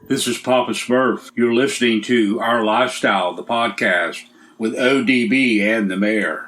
This is Papa Smurf. You're listening to Our Lifestyle, the podcast, with ODB and the Mayor.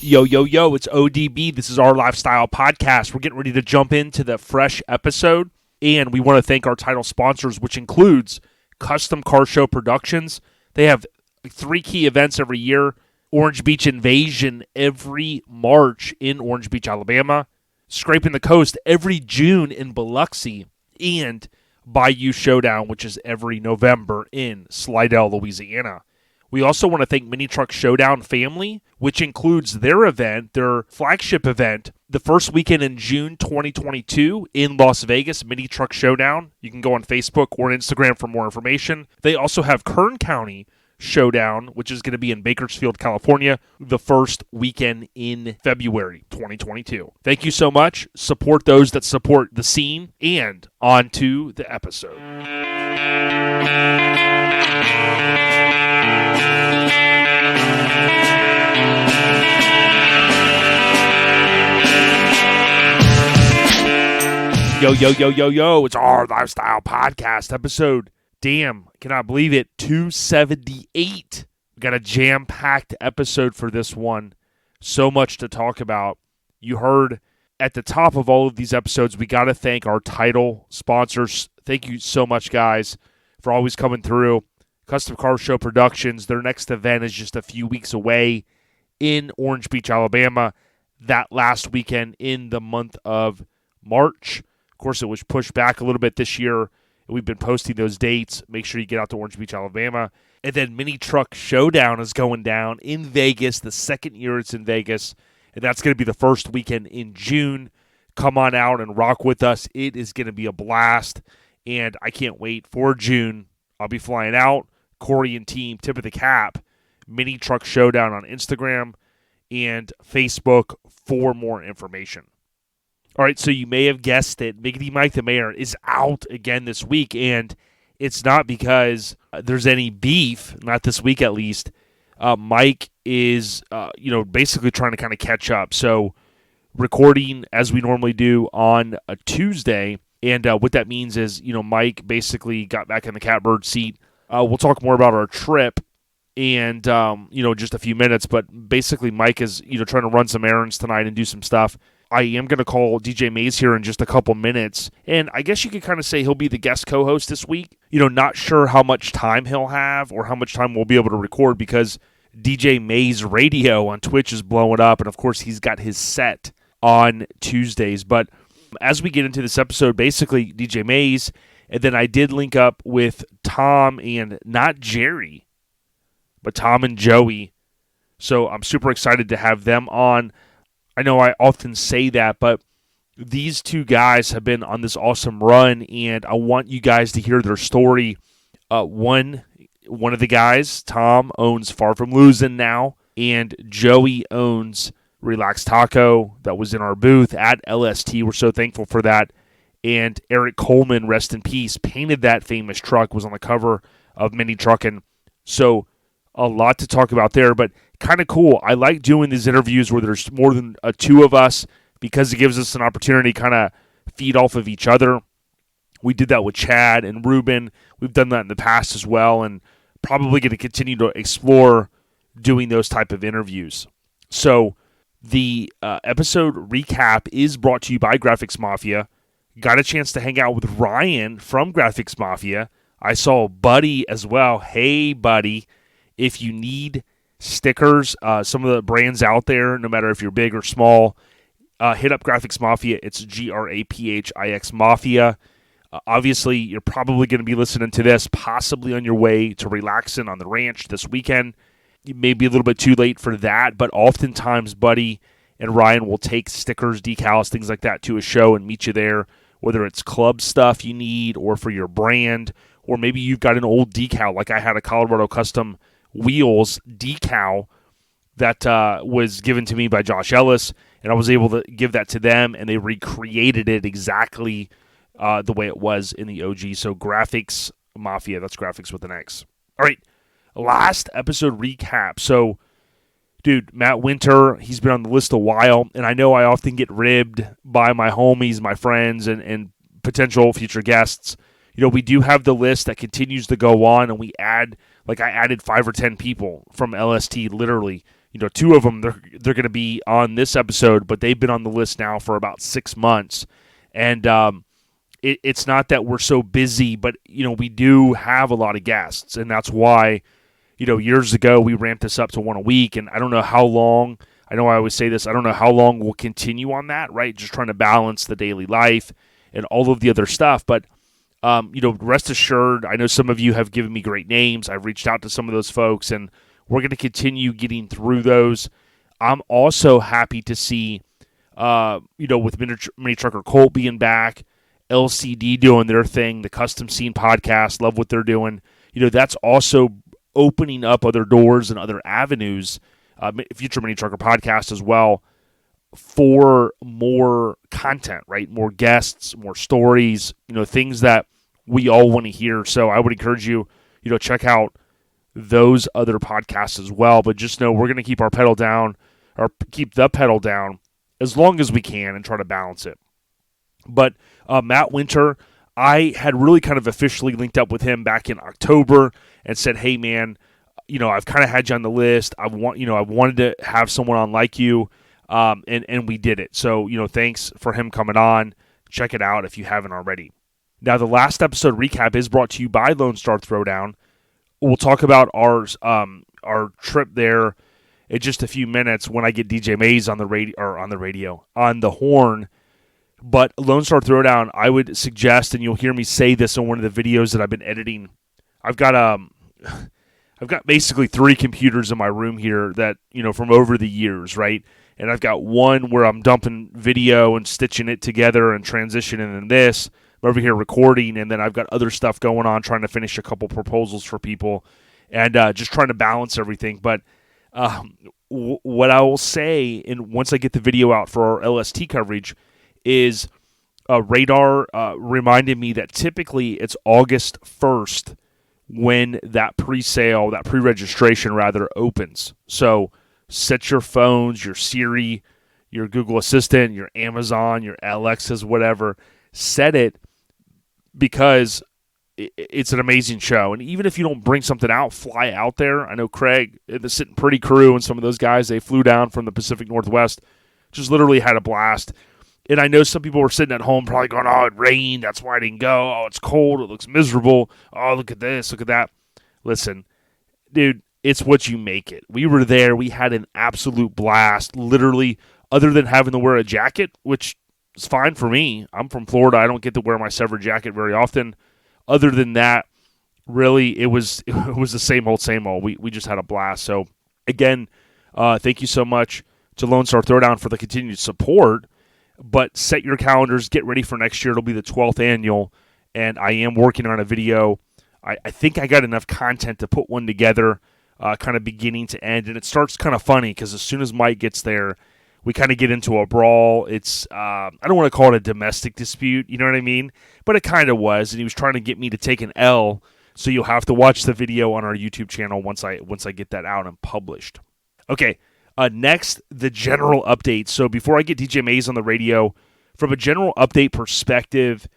Yo, it's ODB. This is Our Lifestyle podcast. We're getting ready to jump into the fresh episode, and we want to thank our title sponsors, which includes Custom Car Show Productions. They have 3 key events every year. Orange Beach Invasion every March in Orange Beach, Alabama. Scraping the Coast every June in Biloxi. And Bayou Showdown, which is every November in Slidell, Louisiana. We also want to thank Mini Truck Showdown Family, which includes their event, their flagship event, the first weekend in June 2022 in Las Vegas, Mini Truck Showdown. You can go on Facebook or Instagram for more information. They also have Kern County Showdown, which is going to be in Bakersfield, California, the first weekend in February 2022. Thank you so much. Support those that support the scene, and on to the episode. Yo, it's Our Lifestyle Podcast episode. Damn, cannot believe it, 278. We got a jam-packed episode for this one. So much to talk about. You heard at the top of all of these episodes, we got to thank our title sponsors. Thank you so much, guys, for always coming through. Custom Car Show Productions, their next event is just a few weeks away in Orange Beach, Alabama, that last weekend in the month of March. Of course, it was pushed back a little bit this year. We've been posting those dates. Make sure you get out to Orange Beach, Alabama. And then Mini Truck Showdown is going down in Vegas, the second year it's in Vegas. And that's going to be the first weekend in June. Come on out and rock with us. It is going to be a blast. And I can't wait for June. I'll be flying out. Corey and team, tip of the cap. Mini Truck Showdown on Instagram and Facebook for more information. All right, so you may have guessed it. Miggity Mike the Mayor is out again this week, and it's not because there's any beef, not this week at least. Mike is, basically trying to kind of catch up. So recording as we normally do on a Tuesday, and what that means is, Mike basically got back in the catbird seat. We'll talk more about our trip and, just a few minutes, but basically Mike is, trying to run some errands tonight and do some stuff. I am going to call DJ Mays here in just a couple minutes, and I guess you could kind of say he'll be the guest co-host this week. Not sure how much time he'll have or how much time we'll be able to record because DJ Mays Radio on Twitch is blowing up, and of course he's got his set on Tuesdays. But as we get into this episode, basically DJ Mays, and then I did link up with Tom and not Jerry, but Tom and Joey. So I'm super excited to have them on. I know I often say that, but these two guys have been on this awesome run, and I want you guys to hear their story. One of the guys, Tom, owns Far From Losing now, and Joey owns Relax Taco that was in our booth at LST. We're so thankful for that. And Eric Coleman, rest in peace, painted that famous truck, was on the cover of Mini Truckin'. So a lot to talk about there, but kind of cool. I like doing these interviews where there's more than 2 of us because it gives us an opportunity to kind of feed off of each other. We did that with Chad and Ruben. We've done that in the past as well, and probably going to continue to explore doing those type of interviews. So the episode recap is brought to you by Graphics Mafia. Got a chance to hang out with Ryan from Graphics Mafia. I saw Buddy as well. Hey, Buddy. If you need stickers, some of the brands out there, no matter if you're big or small, hit up Graphics Mafia. It's GRAPHIX Mafia. Obviously, you're probably going to be listening to this possibly on your way to relaxing on the ranch this weekend. You may be a little bit too late for that, but oftentimes Buddy and Ryan will take stickers, decals, things like that to a show and meet you there, whether it's club stuff you need or for your brand, or maybe you've got an old decal, like I had a Colorado Custom Wheels decal that was given to me by Josh Ellis, and I was able to give that to them, and they recreated it exactly the way it was in the OG. So Graphics Mafia, that's graphics with an X. All right, last episode recap. So Dude, Matt Winter, he's been on the list a while, and I know I often get ribbed by my homies, my friends, and potential future guests. We do have the list that continues to go on, and I added 5 or 10 people from LST, literally. 2 of them, they're going to be on this episode, but they've been on the list now for about 6 months. And it's not that we're so busy, but, we do have a lot of guests, and that's why, years ago we ramped this up to 1 a week, and I don't know how long. I know I always say this. I don't know how long we'll continue on that, right? Just trying to balance the daily life and all of the other stuff. But, rest assured, I know some of you have given me great names. I've reached out to some of those folks, and we're going to continue getting through those. I'm also happy to see, with Mini Trucker Colt being back, LCD doing their thing, the Custom Scene podcast, love what they're doing. That's also opening up other doors and other avenues, Future Mini Trucker podcast as well, for more content, right? More guests, more stories, things that we all want to hear. So I would encourage you, check out those other podcasts as well. But just know we're going to keep our pedal down, or keep the pedal down as long as we can and try to balance it. But Matt Winter, I had really kind of officially linked up with him back in October and said, hey, man, I've kind of had you on the list. I wanted to have someone on like you, and we did it. So, thanks for him coming on. Check it out if you haven't already. Now, the last episode recap is brought to you by Lone Star Throwdown. We'll talk about our trip there in just a few minutes when I get DJ Mays on the horn. But Lone Star Throwdown, I would suggest, and you'll hear me say this in one of the videos that I've been editing. I've got basically 3 computers in my room here that, from over the years, right? And I've got one where I'm dumping video and stitching it together and transitioning in this. I'm over here recording, and then I've got other stuff going on, trying to finish a couple proposals for people, and just trying to balance everything. But what I will say, and once I get the video out for our LST coverage, is Radar reminded me that typically it's August 1st when that pre-registration opens. So set your phones, your Siri, your Google Assistant, your Amazon, your Alexas, whatever. Set it, because it's an amazing show. And even if you don't bring something out, fly out there. I know Craig, the Sitting Pretty crew, and some of those guys, they flew down from the Pacific Northwest, just literally had a blast. And I know some people were sitting at home probably going, oh, it rained, that's why I didn't go. Oh, it's cold, it looks miserable. Oh, look at this, look at that. Listen, dude, it's what you make it. We were there, we had an absolute blast, literally, other than having to wear a jacket, which is fine for me. I'm from Florida, I don't get to wear my Sever jacket very often. Other than that, really, it was the same old, same old. We just had a blast. So, again, thank you so much to Lone Star Throwdown for the continued support. But set your calendars, get ready for next year. It'll be the 12th annual, and I am working on a video. I think I got enough content to put one together, kind of beginning to end. And it starts kind of funny because as soon as Mike gets there, we kind of get into a brawl. It's I don't want to call it a domestic dispute, you know what I mean? But it kind of was, and he was trying to get me to take an L. So you'll have to watch the video on our YouTube channel once I get that out and published. Okay. Next, the general update. So before I get DJ Mays on the radio, from a general update perspective,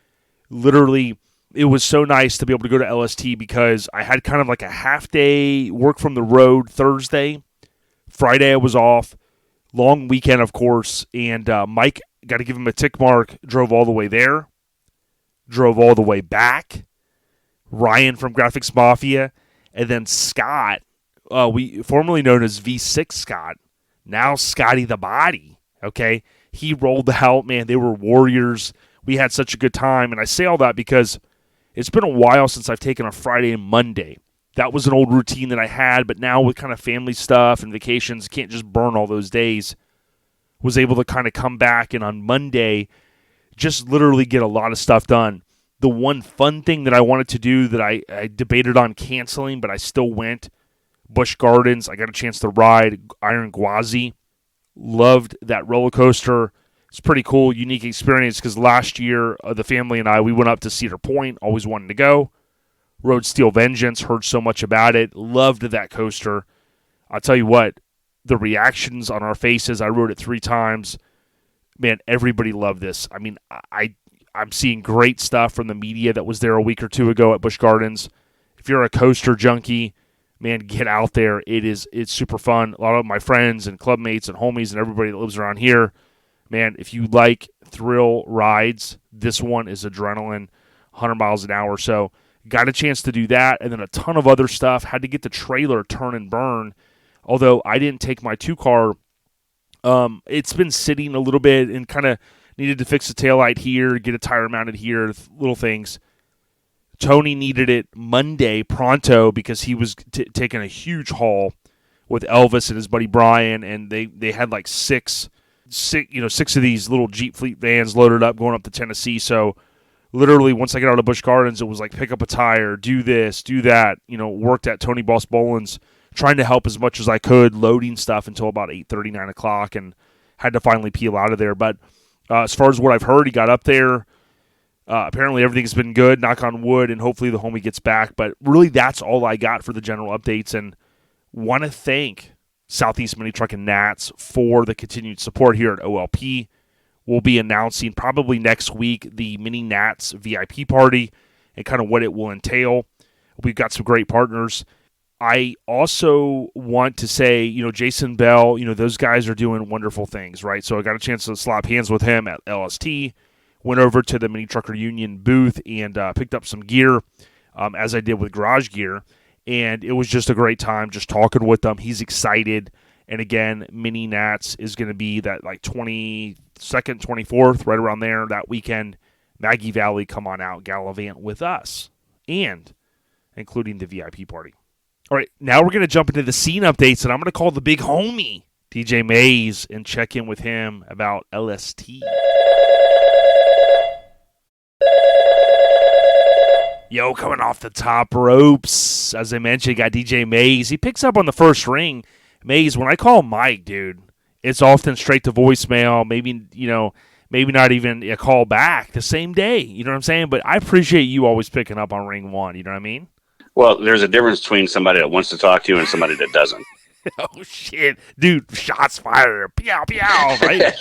literally, it was so nice to be able to go to LST because I had kind of like a half-day work from the road Thursday. Friday I was off. Long weekend, of course. And Mike, got to give him a tick mark, drove all the way there. Drove all the way back. Ryan from Graphics Mafia. And then Scott, we formerly known as V6 Scott. Now Scotty the Body, okay? He rolled out, man. They were warriors. We had such a good time. And I say all that because it's been a while since I've taken a Friday and Monday. That was an old routine that I had, but now with kind of family stuff and vacations, can't just burn all those days. Was able to kind of come back and on Monday, just literally get a lot of stuff done. The one fun thing that I wanted to do that I debated on canceling, but I still went, Busch Gardens. I got a chance to ride Iron Gwazi. Loved that roller coaster. It's pretty cool, unique experience because last year, the family and I, we went up to Cedar Point, always wanted to go. Rode Steel Vengeance, heard so much about it. Loved that coaster. I'll tell you what, the reactions on our faces. I wrote it 3 times. Man, everybody loved this. I mean, I'm seeing great stuff from the media that was there a week or 2 ago at Busch Gardens. If you're a coaster junkie, man, get out there. It's super fun. A lot of my friends and club mates and homies and everybody that lives around here, man, if you like thrill rides, this one is adrenaline, 100 miles an hour. So got a chance to do that, and then a ton of other stuff. Had to get the trailer turn and burn, although I didn't take my 2-car. It's been sitting a little bit and kind of needed to fix the taillight here, get a tire mounted here, little things. Tony needed it Monday pronto because he was taking a huge haul with Elvis and his buddy Brian, and they had like six of these little Jeep Fleet vans loaded up going up to Tennessee. So literally once I got out of Busch Gardens, it was like pick up a tire, do this, do that. Worked at Tony Boss Boland's, trying to help as much as I could, loading stuff until about 8:30, 9 o'clock, and had to finally peel out of there. But as far as what I've heard, he got up there. Apparently everything's been good, knock on wood, and hopefully the homie gets back. But really that's all I got for the general updates, and want to thank Southeast Mini Truck and Nats for the continued support here at OLP. We'll be announcing probably next week the Mini Nats VIP party and kind of what it will entail. We've got some great partners. I also want to say, Jason Bell, those guys are doing wonderful things, right? So I got a chance to slap hands with him at LST. Went over to the Mini Trucker Union booth and picked up some gear, as I did with Garage Gear. And it was just a great time just talking with them. He's excited. And again, Mini Nats is going to be that like 22nd, 24th, right around there that weekend. Maggie Valley, come on out, gallivant with us, and including the VIP party. All right, now we're going to jump into the scene updates, and I'm going to call the big homie, DJ Mays, and check in with him about LST. Yo, coming off the top ropes, as I mentioned, got DJ Mays. He picks up on the first ring. Mays, when I call Mike, dude, it's often straight to voicemail, maybe not even a call back the same day. You know what I'm saying? But I appreciate you always picking up on ring one. You know what I mean? Well, there's a difference between somebody that wants to talk to you and somebody that doesn't. Oh, shit. Dude, shots fired. Pew, pew, right?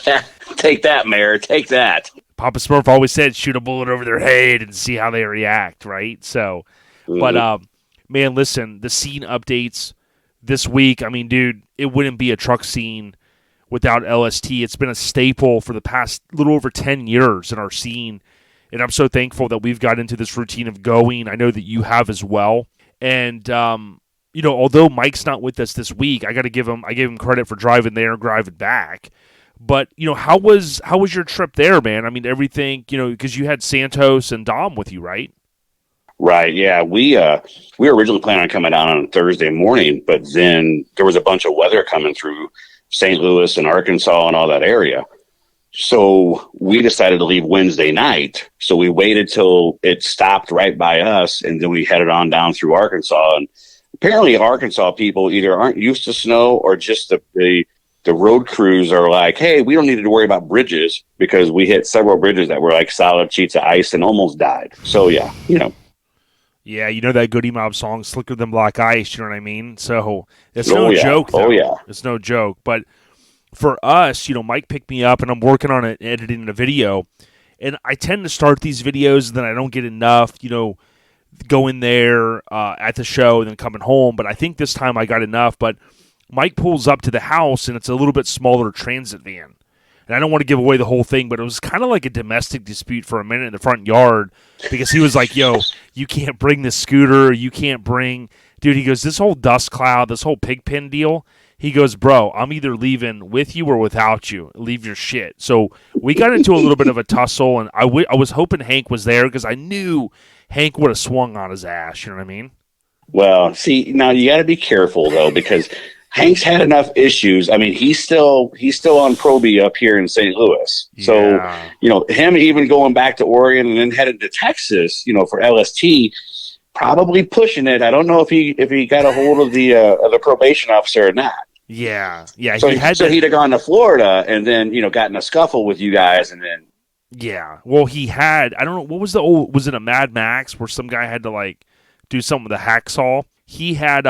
Take that, Mayor. Take that. Papa Smurf always said shoot a bullet over their head and see how they react, right? So, But, man, listen, the scene updates this week, I mean, dude, it wouldn't be a truck scene without LST. It's been a staple for the past little over 10 years in our scene, and I'm so thankful that we've got into this routine of going. I know that you have as well. And, although Mike's not with us this week, I gave him credit for driving there and driving back. But, how was your trip there, man? I mean, everything, because you had Santos and Dom with you, right? Right, yeah. We were originally planning on coming down on Thursday morning, but then there was a bunch of weather coming through St. Louis and Arkansas and all that area. So we decided to leave Wednesday night. So we waited till it stopped right by us, and then we headed on down through Arkansas. And apparently Arkansas people either aren't used to snow or just the road crews are like, hey, we don't need to worry about bridges, because we hit several bridges that were like solid sheets of ice and almost died. So, yeah, Yeah, that Goody Mob song, Slicker Than Black Ice, you know what I mean? So it's no joke, though. Oh, yeah. It's no joke. But for us, Mike picked me up, and I'm working on it, editing a video. And I tend to start these videos, and then I don't get enough, going there at the show and then coming home. But I think this time I got enough. But Mike pulls up to the house, and it's a little bit smaller transit van. And I don't want to give away the whole thing, but it was kind of like a domestic dispute for a minute in the front yard, because he was like, yo, you can't bring this scooter. You can't bring – dude, he goes, this whole dust cloud, this whole pig pen deal, he goes, bro, I'm either leaving with you or without you. Leave your shit. So we got into a little bit of a tussle, and I was hoping Hank was there, because I knew Hank would have swung on his ass. You know what I mean? Well, see, now you got to be careful, though, because – Hank's had enough issues. I mean, he's still on Proby up here in St. Louis. Yeah. So, him even going back to Oregon and then headed to Texas, for LST, probably pushing it. I don't know if he got a hold of the probation officer or not. Yeah. So he'd have gone to Florida and then, got in a scuffle with you guys, and then. Yeah. Well, he had, I don't know, what was was it a Mad Max where some guy had to do something with a hacksaw? He had,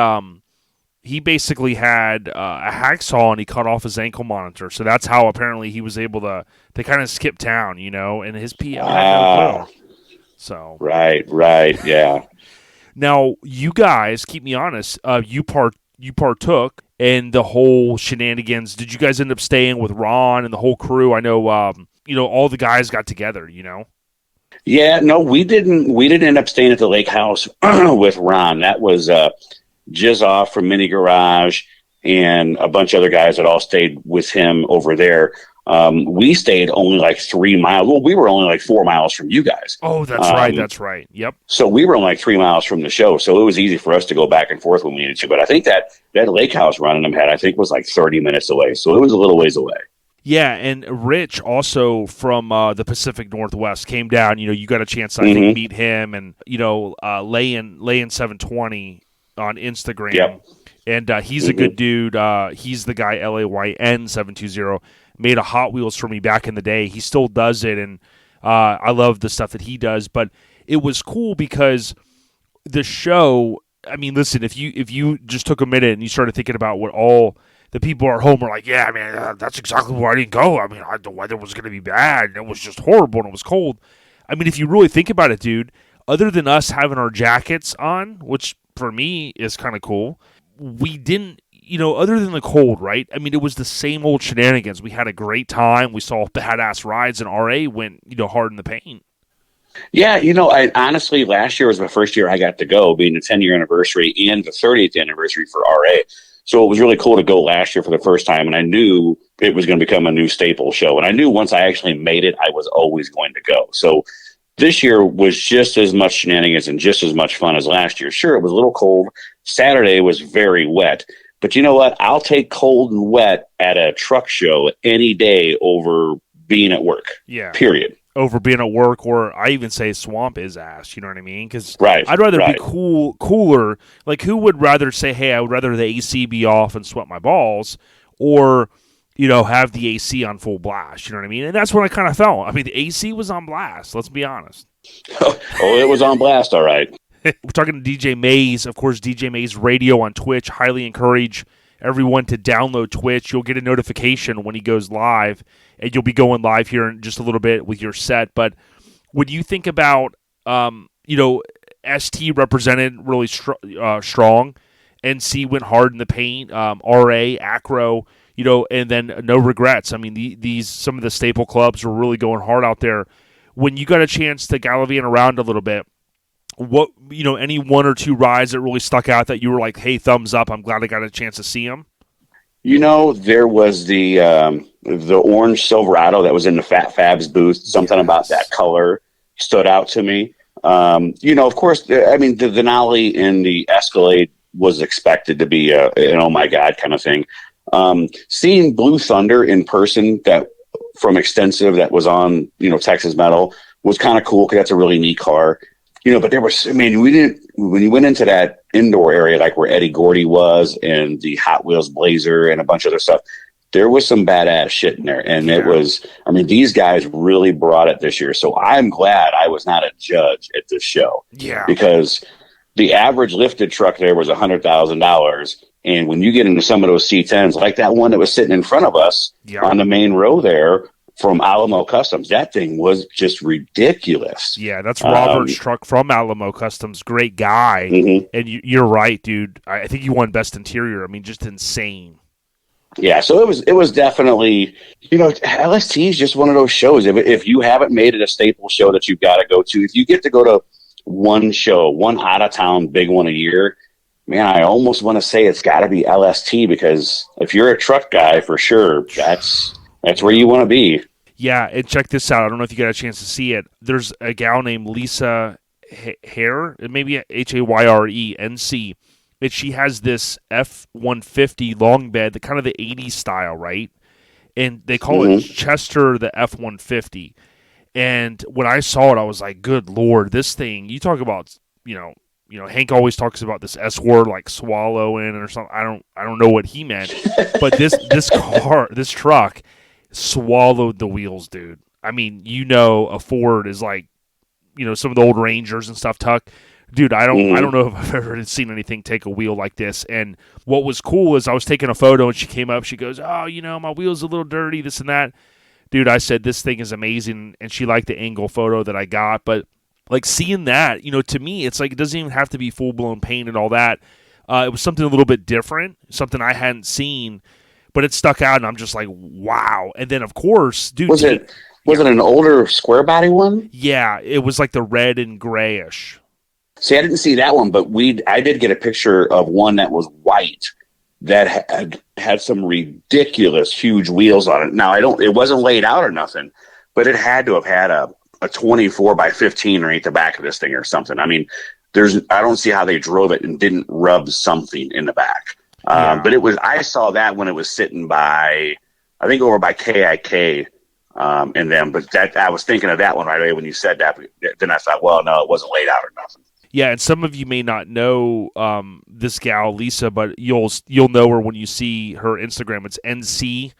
he basically had a hacksaw and he cut off his ankle monitor. So that's how apparently he was able to kind of skip town, and his PO had no clue. So right, yeah. Now, you guys, keep me honest, you partook in the whole shenanigans. Did you guys end up staying with Ron and the whole crew? I know, all the guys got together, Yeah, no, we didn't end up staying at the lake house with Ron. That was Jizz off from Mini Garage and a bunch of other guys that all stayed with him over there. We stayed only like 3 miles. Well, we were only like 4 miles from you guys. Oh, that's right. Yep. So we were only like 3 miles from the show. So it was easy for us to go back and forth when we needed to. But I think that lake house Ron had, I think, was like 30 minutes away. So it was a little ways away. Yeah, and Rich also from the Pacific Northwest came down. You got a chance to, I think, meet him and, Layin 720 on Instagram. Yep. And he's a good dude. He's the guy, LAYN 720. Made a Hot Wheels for me back in the day. He still does it, and I love the stuff that he does. But it was cool because the show, I mean, listen, if you just took a minute and you started thinking about what all the people at home were like, yeah, man, that's exactly why I didn't go. I mean, the weather was going to be bad, and it was just horrible, and it was cold. I mean, if you really think about it, dude, other than us having our jackets on, which for me is kind of cool, we didn't, other than the cold, right? I mean, it was the same old shenanigans. We had a great time. We saw badass rides, and RA went, hard in the paint. Yeah, I honestly, last year was the first year I got to go, being the 10-year anniversary and the 30th anniversary for RA. So it was really cool to go last year for the first time, and I knew it was going to become a new staple show. And I knew once I actually made it, I was always going to go. So this year was just as much shenanigans and just as much fun as last year. Sure, it was a little cold. Saturday was very wet. But you know what? I'll take cold and wet at a truck show any day over being at work. Yeah. Period. Over being at work, or I even say swamp his ass, you know what I mean? Because I'd rather be cooler. Like, who would rather say, hey, I would rather the AC be off and sweat my balls, or, have the AC on full blast, you know what I mean? And that's what I kind of felt. I mean, the AC was on blast, let's be honest. Oh, it was on blast, all right. We're talking to DJ Mays, of course, DJ Mays Radio on Twitch. Highly encourage everyone to download Twitch. You'll get a notification when he goes live, and you'll be going live here in just a little bit with your set. But when you think about, ST represented really strong, NC went hard in the paint, RA, Acro, and then no regrets. I mean, these some of the staple clubs were really going hard out there. When you got a chance to gallivant around a little bit, what, any one or two rides that really stuck out that you were like, hey, thumbs up, I'm glad I got a chance to see them? There was the orange Silverado that was in the Fat Fabs booth. Something about that color stood out to me. Of course, I mean, the Denali in the Escalade was expected to be an oh my God kind of thing. Seeing Blue Thunder in person, that from Extensive, that was on, Texas Metal, was kind of cool because that's a really neat car. But there was, I mean, when you went into that indoor area, like where Eddie Gordy was and the Hot Wheels Blazer and a bunch of other stuff, there was some badass shit in there. And it was, I mean, these guys really brought it this year. So I'm glad I was not a judge at this show. Yeah. Because the average lifted truck there was $100,000. And when you get into some of those C10s, like that one that was sitting in front of us on the main row there, from Alamo Customs, that thing was just ridiculous. Yeah, that's Robert's truck from Alamo Customs. Great guy. Mm-hmm. And you're right, dude. I think he won Best Interior. I mean, just insane. Yeah, so it was definitely, LST is just one of those shows. If you haven't made it a staple show that you've got to go to, if you get to go to one show, one out-of-town big one a year, man, I almost want to say it's got to be LST, because if you're a truck guy, for sure, that's where you want to be. Yeah, and check this out. I don't know if you got a chance to see it. There's a gal named Lisa Hare, maybe HAYRENC, and she has this F-150 long bed, the kind of the 80s style, right? And they call it Chester the F-150. And when I saw it, I was like, good Lord, this thing, you talk about, Hank always talks about this S word like swallowing or something. I don't know what he meant, but this truck swallowed the wheels, dude. I mean, a Ford is like, some of the old Rangers and stuff, Tuck. dude, I don't know if I've ever seen anything take a wheel like this. And what was cool is I was taking a photo and she came up, she goes, "Oh, my wheel's a little dirty, this and that." Dude, I said, "This thing is amazing," and she liked the angle photo that I got. But like seeing that, to me, it's like it doesn't even have to be full blown paint and all that. It was something a little bit different, something I hadn't seen, but it stuck out, and I'm just like, wow. And then of course, dude, was it an older square body one? Yeah, it was like the red and grayish. See, I didn't see that one, but I did get a picture of one that was white that had some ridiculous huge wheels on it. Now it wasn't laid out or nothing, but it had to have had a 24 by 15 right at the back of this thing or something. I mean, I don't see how they drove it and didn't rub something in the back. But I saw that when it was sitting by, I think over by KIK, and them, but I was thinking of that one right away when you said that. Then I thought, well, no, it wasn't laid out or nothing. Yeah, and some of you may not know this gal, Lisa, but you'll know her when you see her Instagram. It's NC_get,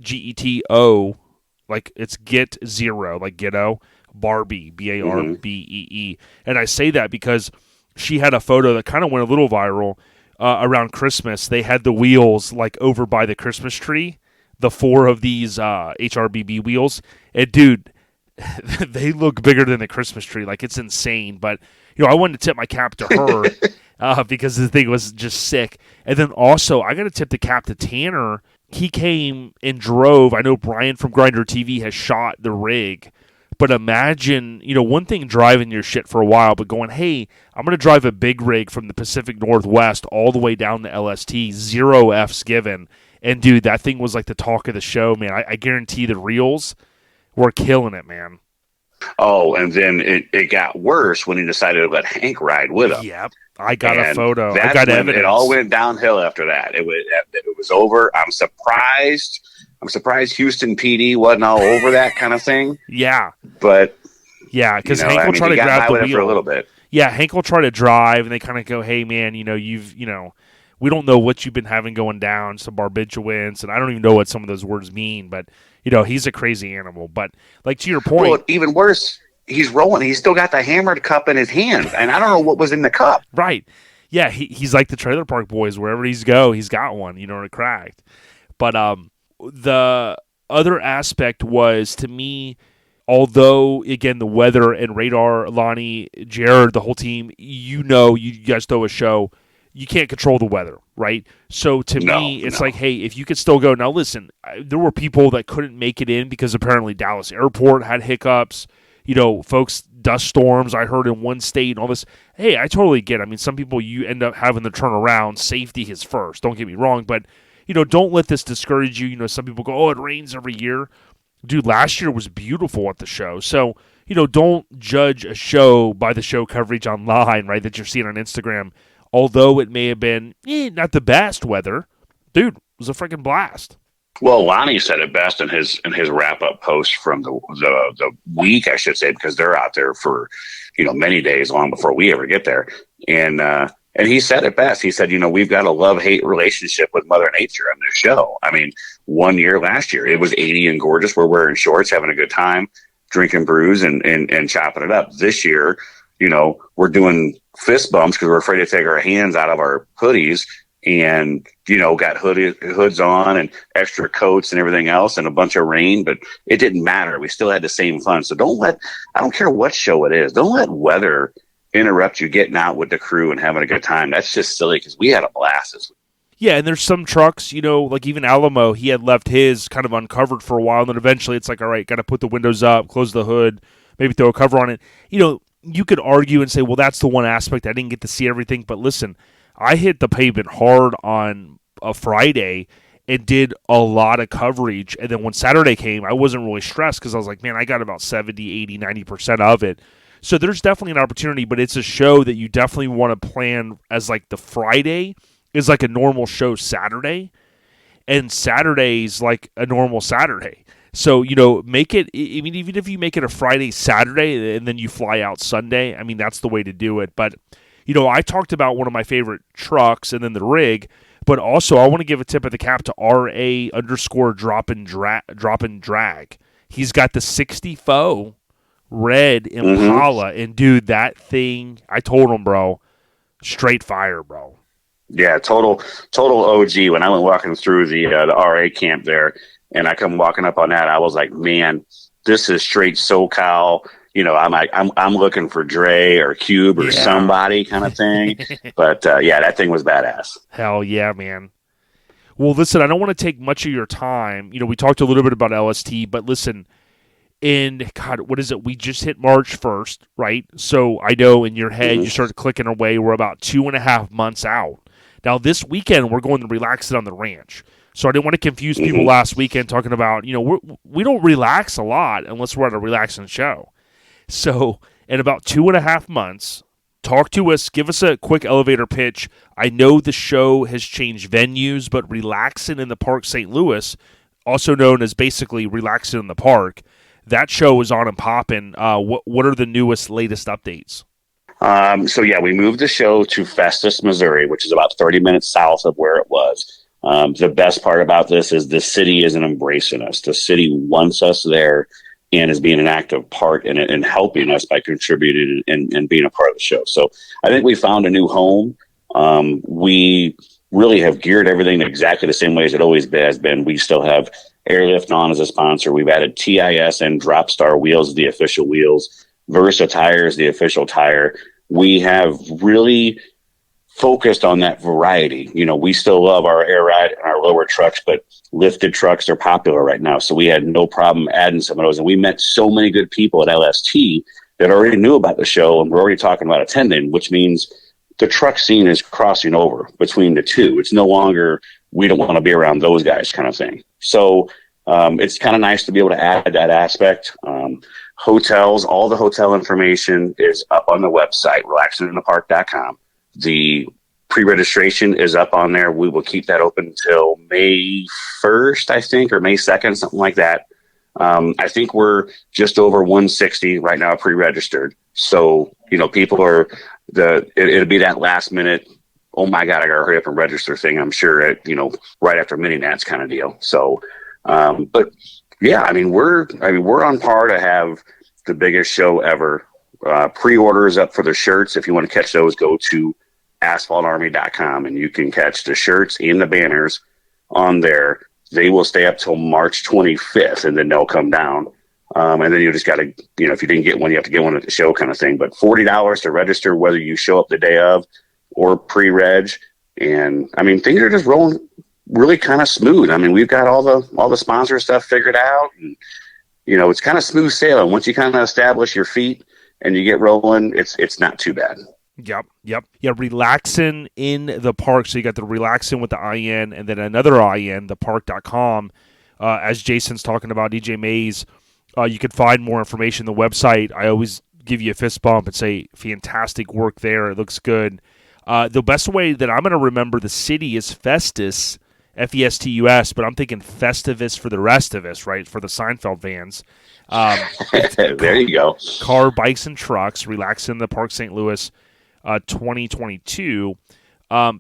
GETO, like it's get zero, like ghetto, Barbie, BARBEE. And I say that because she had a photo that kind of went a little viral around Christmas. They had the wheels like over by the Christmas tree, the 4 of these HRBB wheels. And dude, they look bigger than a Christmas tree. Like, it's insane. But, I wanted to tip my cap to her because the thing was just sick. And then also, I got to tip the cap to Tanner. He came and drove. I know Brian from Grinder TV has shot the rig. But imagine, one thing driving your shit for a while, but going, hey, I'm going to drive a big rig from the Pacific Northwest all the way down to LST, 0 Fs given. And, dude, that thing was like the talk of the show, man. I guarantee the reels were killing it, man. Oh, and then it got worse when he decided to let Hank ride with him. Yep. I got a photo. I got evidence. It all went downhill after that. It was over. I'm surprised Houston PD wasn't all over that kind of thing. Yeah. But yeah, because Hank will try to grab the wheel for a little bit. Yeah, Hank will try to drive, and they kind of go, "Hey, man, we don't know what you've been having going down, some barbiturates, and I don't even know what some of those words mean, but he's a crazy animal." But like to your point, well, even worse, he's rolling. He's still got the hammered cup in his hand, and I don't know what was in the cup. Right? Yeah, he's like the Trailer Park Boys. Wherever he's got one, it cracked. But the other aspect was, to me, although, again, the weather and Radar, Lonnie, Jared, the whole team, you guys throw a show, you can't control the weather, right? So to me, it's like, hey, if you could still go. Now, listen, there were people that couldn't make it in because apparently Dallas Airport had hiccups, folks, dust storms, I heard in one state and all this. Hey, I totally get it. I mean, some people, you end up having to turn around. Safety is first. Don't get me wrong, but don't let this discourage you. Some people go, "Oh, it rains every year." Dude, last year was beautiful at the show. So, don't judge a show by the show coverage online, right, that you're seeing on Instagram. Although it may have been not the best weather, dude, it was a freaking blast. Well, Lonnie said it best in his wrap-up post from the week, I should say, because they're out there for, many days long before we ever get there. And he said it best. He said, we've got a love-hate relationship with Mother Nature on this show. I mean, one year last year, it was 80 and gorgeous. We're wearing shorts, having a good time, drinking brews and chopping it up. This year, we're doing fist bumps because we're afraid to take our hands out of our hoodies and, got hoods on and extra coats and everything else and a bunch of rain, but it didn't matter. We still had the same fun. So I don't care what show it is. Don't let weather interrupt you getting out with the crew and having a good time. That's just silly because we had a blast this week. Yeah, and there's some trucks, like even Alamo, he had left his kind of uncovered for a while, and then eventually it's like, all right, got to put the windows up, close the hood, maybe throw a cover on it. You could argue and say, well, that's the one aspect I didn't get to see everything, but listen, I hit the pavement hard on a Friday and did a lot of coverage, and then when Saturday came, I wasn't really stressed because I was like, man, I got about 70, 80, 90% of it. So there's definitely an opportunity, but it's a show that you definitely want to plan as like the Friday is like a normal show Saturday, and Saturday's like a normal Saturday. So, make it, I mean, even if you make it a Friday, Saturday, and then you fly out Sunday, I mean, that's the way to do it. But, I talked about one of my favorite trucks and then the rig, but also I want to give a tip of the cap to RA_drop and drag. He's got the 60 foe red Impala, and dude, that thing, I told him, bro, straight fire, bro. Yeah, total OG. When I went walking through the RA camp there, and I come walking up on that, I was like, man, this is straight SoCal. I'm looking for Dre or Cube or somebody kind of thing. But that thing was badass. Hell yeah, man. Well, listen, I don't want to take much of your time. We talked a little bit about LST, but listen, God, what is it? We just hit March 1st, right? So I know in your head you started clicking away. We're about 2.5 months out. Now, this weekend, we're going to relax it on the ranch. So I didn't want to confuse people last weekend talking about, we don't relax a lot unless we're at a relaxing show. So in about 2.5 months, talk to us. Give us a quick elevator pitch. I know the show has changed venues, but Relaxin' in the Park St. Louis, also known as basically Relaxin' in the Park, that show is on and popping. What are the latest updates? We moved the show to Festus, Missouri, which is about 30 minutes south of where it was. The best part about this is the city isn't embracing us. The city wants us there and is being an active part in it and helping us by contributing and being a part of the show. So I think we found a new home. We really have geared everything exactly the same way as it always has been. We still have Airlift on as a sponsor. We've added TIS and Dropstar wheels, the official wheels. Versa Tires, the official tire. We have really focused on that variety. We still love our air ride and our lower trucks, but lifted trucks are popular right now. So we had no problem adding some of those. And we met so many good people at LST that already knew about the show and we're already talking about attending, which means the truck scene is crossing over between the two. It's no longer, we don't want to be around those guys kind of thing. So it's kind of nice to be able to add that aspect. Hotels, all the hotel information is up on the website, relaxinginthepark.com. The pre-registration is up on there. We will keep that open until May 1st, I think, or May 2nd, something like that. I think we're just over 160 right now pre-registered. So, people are, it'll be that last minute, oh my God, I got to hurry up and register thing, I'm sure, right after mini nats kind of deal. So, but yeah, we're on par to have the biggest show ever. Pre-orders up for the shirts. If you want to catch those, go to asphaltarmy.com and you can catch the shirts and the banners on there. They will stay up till March 25th and then they'll come down. And then you just got to, if you didn't get one, you have to get one at the show kind of thing. But $40 to register, whether you show up the day of or pre-reg. And things are just rolling really kind of smooth. We've got all the sponsor stuff figured out, and it's kind of smooth sailing. Once you kind of establish your feet and you get rolling, it's not too bad. Yep. Yeah, Relaxin' in the Park. So you got the Relaxin' with the IN and then another IN, thepark.com. As Jason's talking about, DJ Mays, you can find more information on the website. I always give you a fist bump and say, fantastic work there. It looks good. The best way that I'm going to remember the city is Festus, Festus, but I'm thinking Festivus for the rest of us, right? For the Seinfeld fans. There you go. Car, bikes, and trucks, Relaxin' in the Park St. Louis 2022.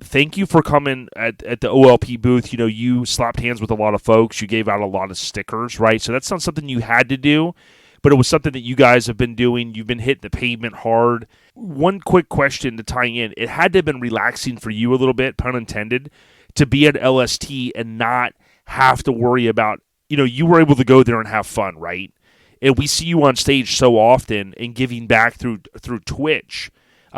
Thank you for coming at the OLP booth. You slapped hands with a lot of folks. You gave out a lot of stickers, right? So that's not something you had to do, but it was something that you guys have been doing. You've been hitting the pavement hard. One quick question to tie in. It had to have been relaxing for you a little bit, pun intended, to be at LST and not have to worry about, you were able to go there and have fun, right? And we see you on stage so often and giving back through Twitch.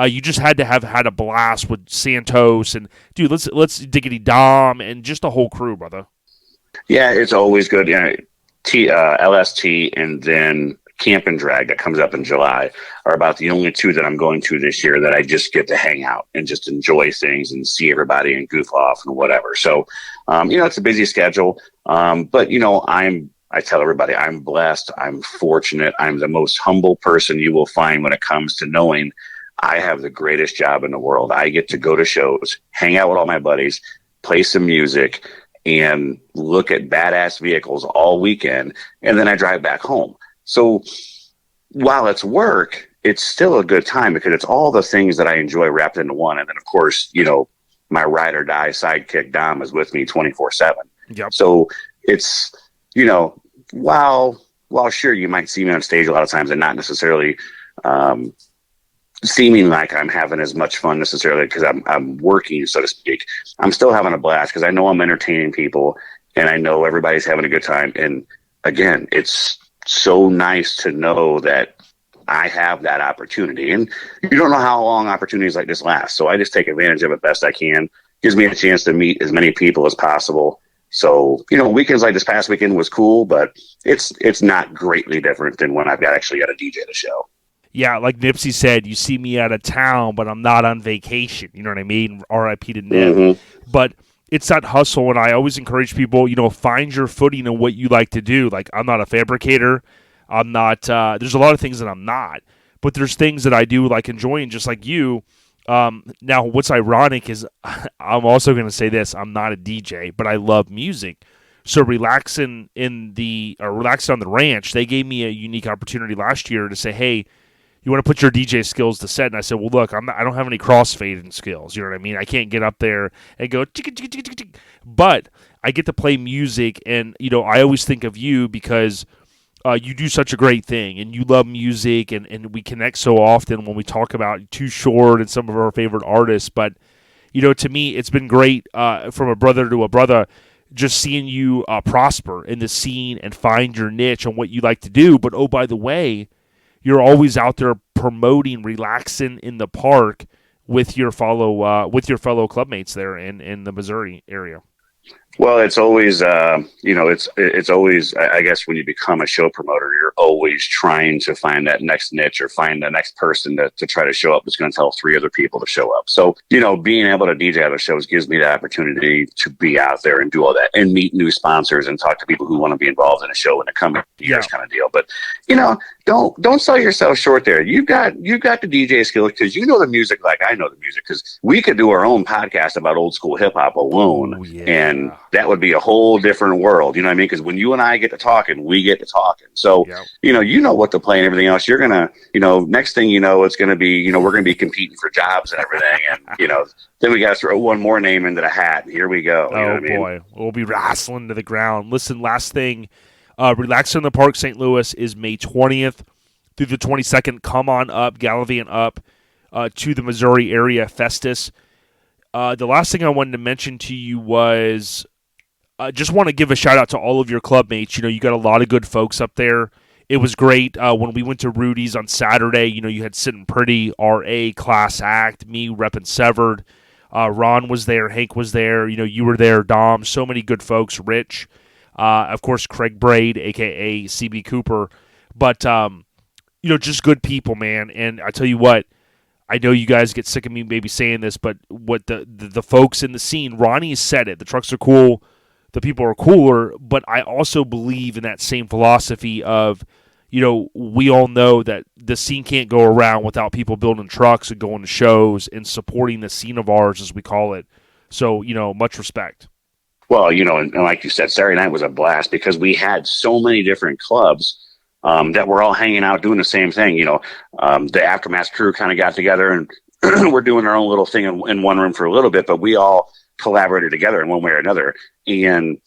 You just had to have had a blast with Santos and, dude, let's Diggity Dom and just the whole crew, brother. Yeah, it's always good. LST and then Camp and Drag that comes up in July are about the only two that I'm going to this year that I just get to hang out and just enjoy things and see everybody and goof off and whatever. So, it's a busy schedule. But I tell everybody I'm blessed. I'm fortunate. I'm the most humble person you will find when it comes to knowing I have the greatest job in the world. I get to go to shows, hang out with all my buddies, play some music, and look at badass vehicles all weekend. And then I drive back home. So while it's work, it's still a good time because it's all the things that I enjoy wrapped into one. And then, of course, my ride or die sidekick Dom is with me 24/7. Yep. So it's, while while sure, you might see me on stage a lot of times and not necessarily seeming like I'm having as much fun necessarily because I'm working, so to speak. I'm still having a blast because I know I'm entertaining people and I know everybody's having a good time. And again, it's so nice to know that I have that opportunity. And you don't know how long opportunities like this last. So I just take advantage of it best I can. Gives me a chance to meet as many people as possible. So, weekends like this past weekend was cool, but it's not greatly different than when I've actually got a DJ the show. Yeah, like Nipsey said, you see me out of town, but I'm not on vacation. You know what I mean? R.I.P. to Nip. Mm-hmm. But it's that hustle, and I always encourage people, find your footing in what you like to do. Like, I'm not a fabricator. I'm not there's a lot of things that I'm not. But there's things that I do like enjoying, just like you. Now, what's ironic is I'm also going to say this. I'm not a DJ, but I love music. So relaxing on the ranch, they gave me a unique opportunity last year to say, hey, you want to put your DJ skills to set? And I said, well, look, I don't have any crossfading skills. You know what I mean? I can't get up there and go, but I get to play music. And, I always think of you because you do such a great thing and you love music and we connect so often when we talk about Too Short and some of our favorite artists. But, to me, it's been great from a brother to a brother just seeing you prosper in the scene and find your niche and what you like to do. But, oh, by the way, you're always out there promoting relaxing in the park with your fellow clubmates there in the Missouri area. Well, it's always, it's always, I guess, when you become a show promoter, you're always trying to find that next niche or find the next person to try to show up that's going to tell 3 other people to show up. So, being able to DJ other shows gives me the opportunity to be out there and do all that and meet new sponsors and talk to people who want to be involved in a show in the coming years kind of deal. But, don't sell yourself short there. You've got the DJ skills because you know the music like I know the music because we could do our own podcast about old school hip hop alone. And that would be a whole different world. You know what I mean? Because when you and I get to talking, we get to talking. So, you know what to play and everything else. You're going to, next thing you know, it's going to be, we're going to be competing for jobs and everything. And, then we got to throw one more name into the hat. And here we go. You know what I mean? Boy. We'll be wrestling to the ground. Listen, last thing, Relax in the Park St. Louis is May 20th through the 22nd. Come on up, gallivant up to the Missouri area Festus. The last thing I wanted to mention to you was just want to give a shout out to all of your clubmates. You got a lot of good folks up there. It was great when we went to Rudy's on Saturday. You had Sitting Pretty, R.A., Class Act, me repping Severed. Ron was there, Hank was there. You were there, Dom. So many good folks. Rich, of course, Craig Braid, a.k.a. CB Cooper. But, just good people, man. And I tell you what, I know you guys get sick of me maybe saying this, but what the folks in the scene, Ronnie said it. The trucks are cool. The people are cooler. But I also believe in that same philosophy of, we all know that the scene can't go around without people building trucks and going to shows and supporting the scene of ours, as we call it. So, much respect. Well, and like you said, Saturday night was a blast because we had so many different clubs that were all hanging out doing the same thing. The Aftermath crew kind of got together and we're doing our own little thing in one room for a little bit, but we all collaborated together in one way or another. And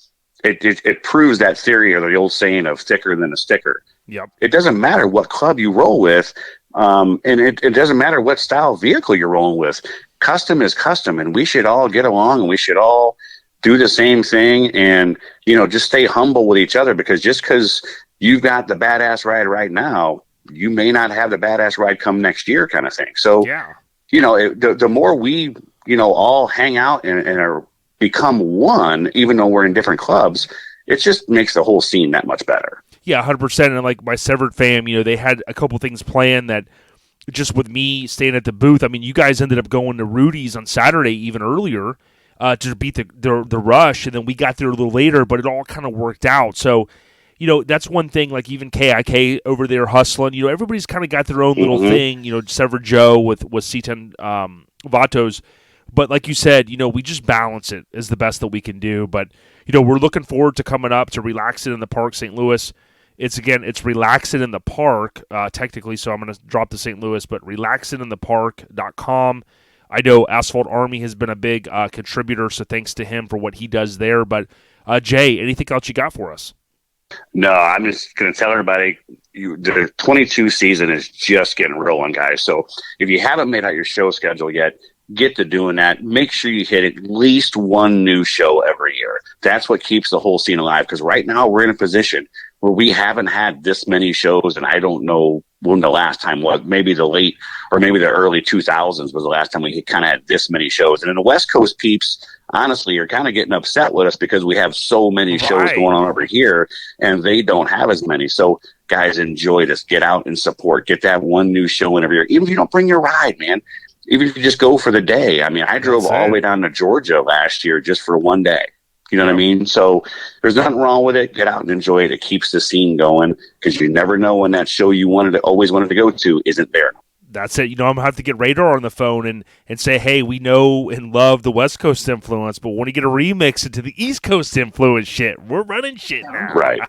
it proves that theory or the old saying of thicker than a sticker. Yep. It doesn't matter what club you roll with. And it doesn't matter what style vehicle you're rolling with. Custom is custom, and we should all get along and we should all do the same thing and, just stay humble with each other because just because you've got the badass ride right now, you may not have the badass ride come next year kind of thing. So, the more we, all hang out and are become one, even though we're in different clubs, it just makes the whole scene that much better. Yeah, 100%. And like my Severed fam, they had a couple things planned that just with me staying at the booth, I mean, you guys ended up going to Rudy's on Saturday even earlier to beat the rush, and then we got there a little later, but it all kind of worked out. So, that's one thing, like even KIK over there hustling, everybody's kind of got their own little thing, Severed Joe with C10 Vatos. But like you said, we just balance it is the best that we can do. But, we're looking forward to coming up to Relaxing in the Park St. Louis. It's Relaxing in the Park, technically, so I'm going to drop the St. Louis, but relaxinginthepark.com. I know Asphalt Army has been a big contributor, so thanks to him for what he does there. But, Jay, anything else you got for us? No, I'm just going to tell everybody the 22 season is just getting rolling, guys. So if you haven't made out your show schedule yet, get to doing that. Make sure you hit at least one new show every year. That's what keeps the whole scene alive. Because right now we're in a position where we haven't had this many shows, and I don't know when the last time was. Maybe the late or maybe the early 2000s was the last time we kind of had this many shows. And in the West Coast peeps, honestly, are kind of getting upset with us because we have so many shows going on over here, and they don't have as many. So, guys, enjoy this. Get out and support. Get that one new show in every year. Even if you don't bring your ride, man. Even if you just go for the day. I mean, I drove all the way down to Georgia last year just for one day. You know what I mean? So there's nothing wrong with it. Get out and enjoy it. It keeps the scene going because you never know when that show you always wanted to go to isn't there. That's it. I'm going to have to get Radar on the phone and say, hey, we know and love the West Coast influence, but when you get a remix into the East Coast influence shit, we're running shit now. Right.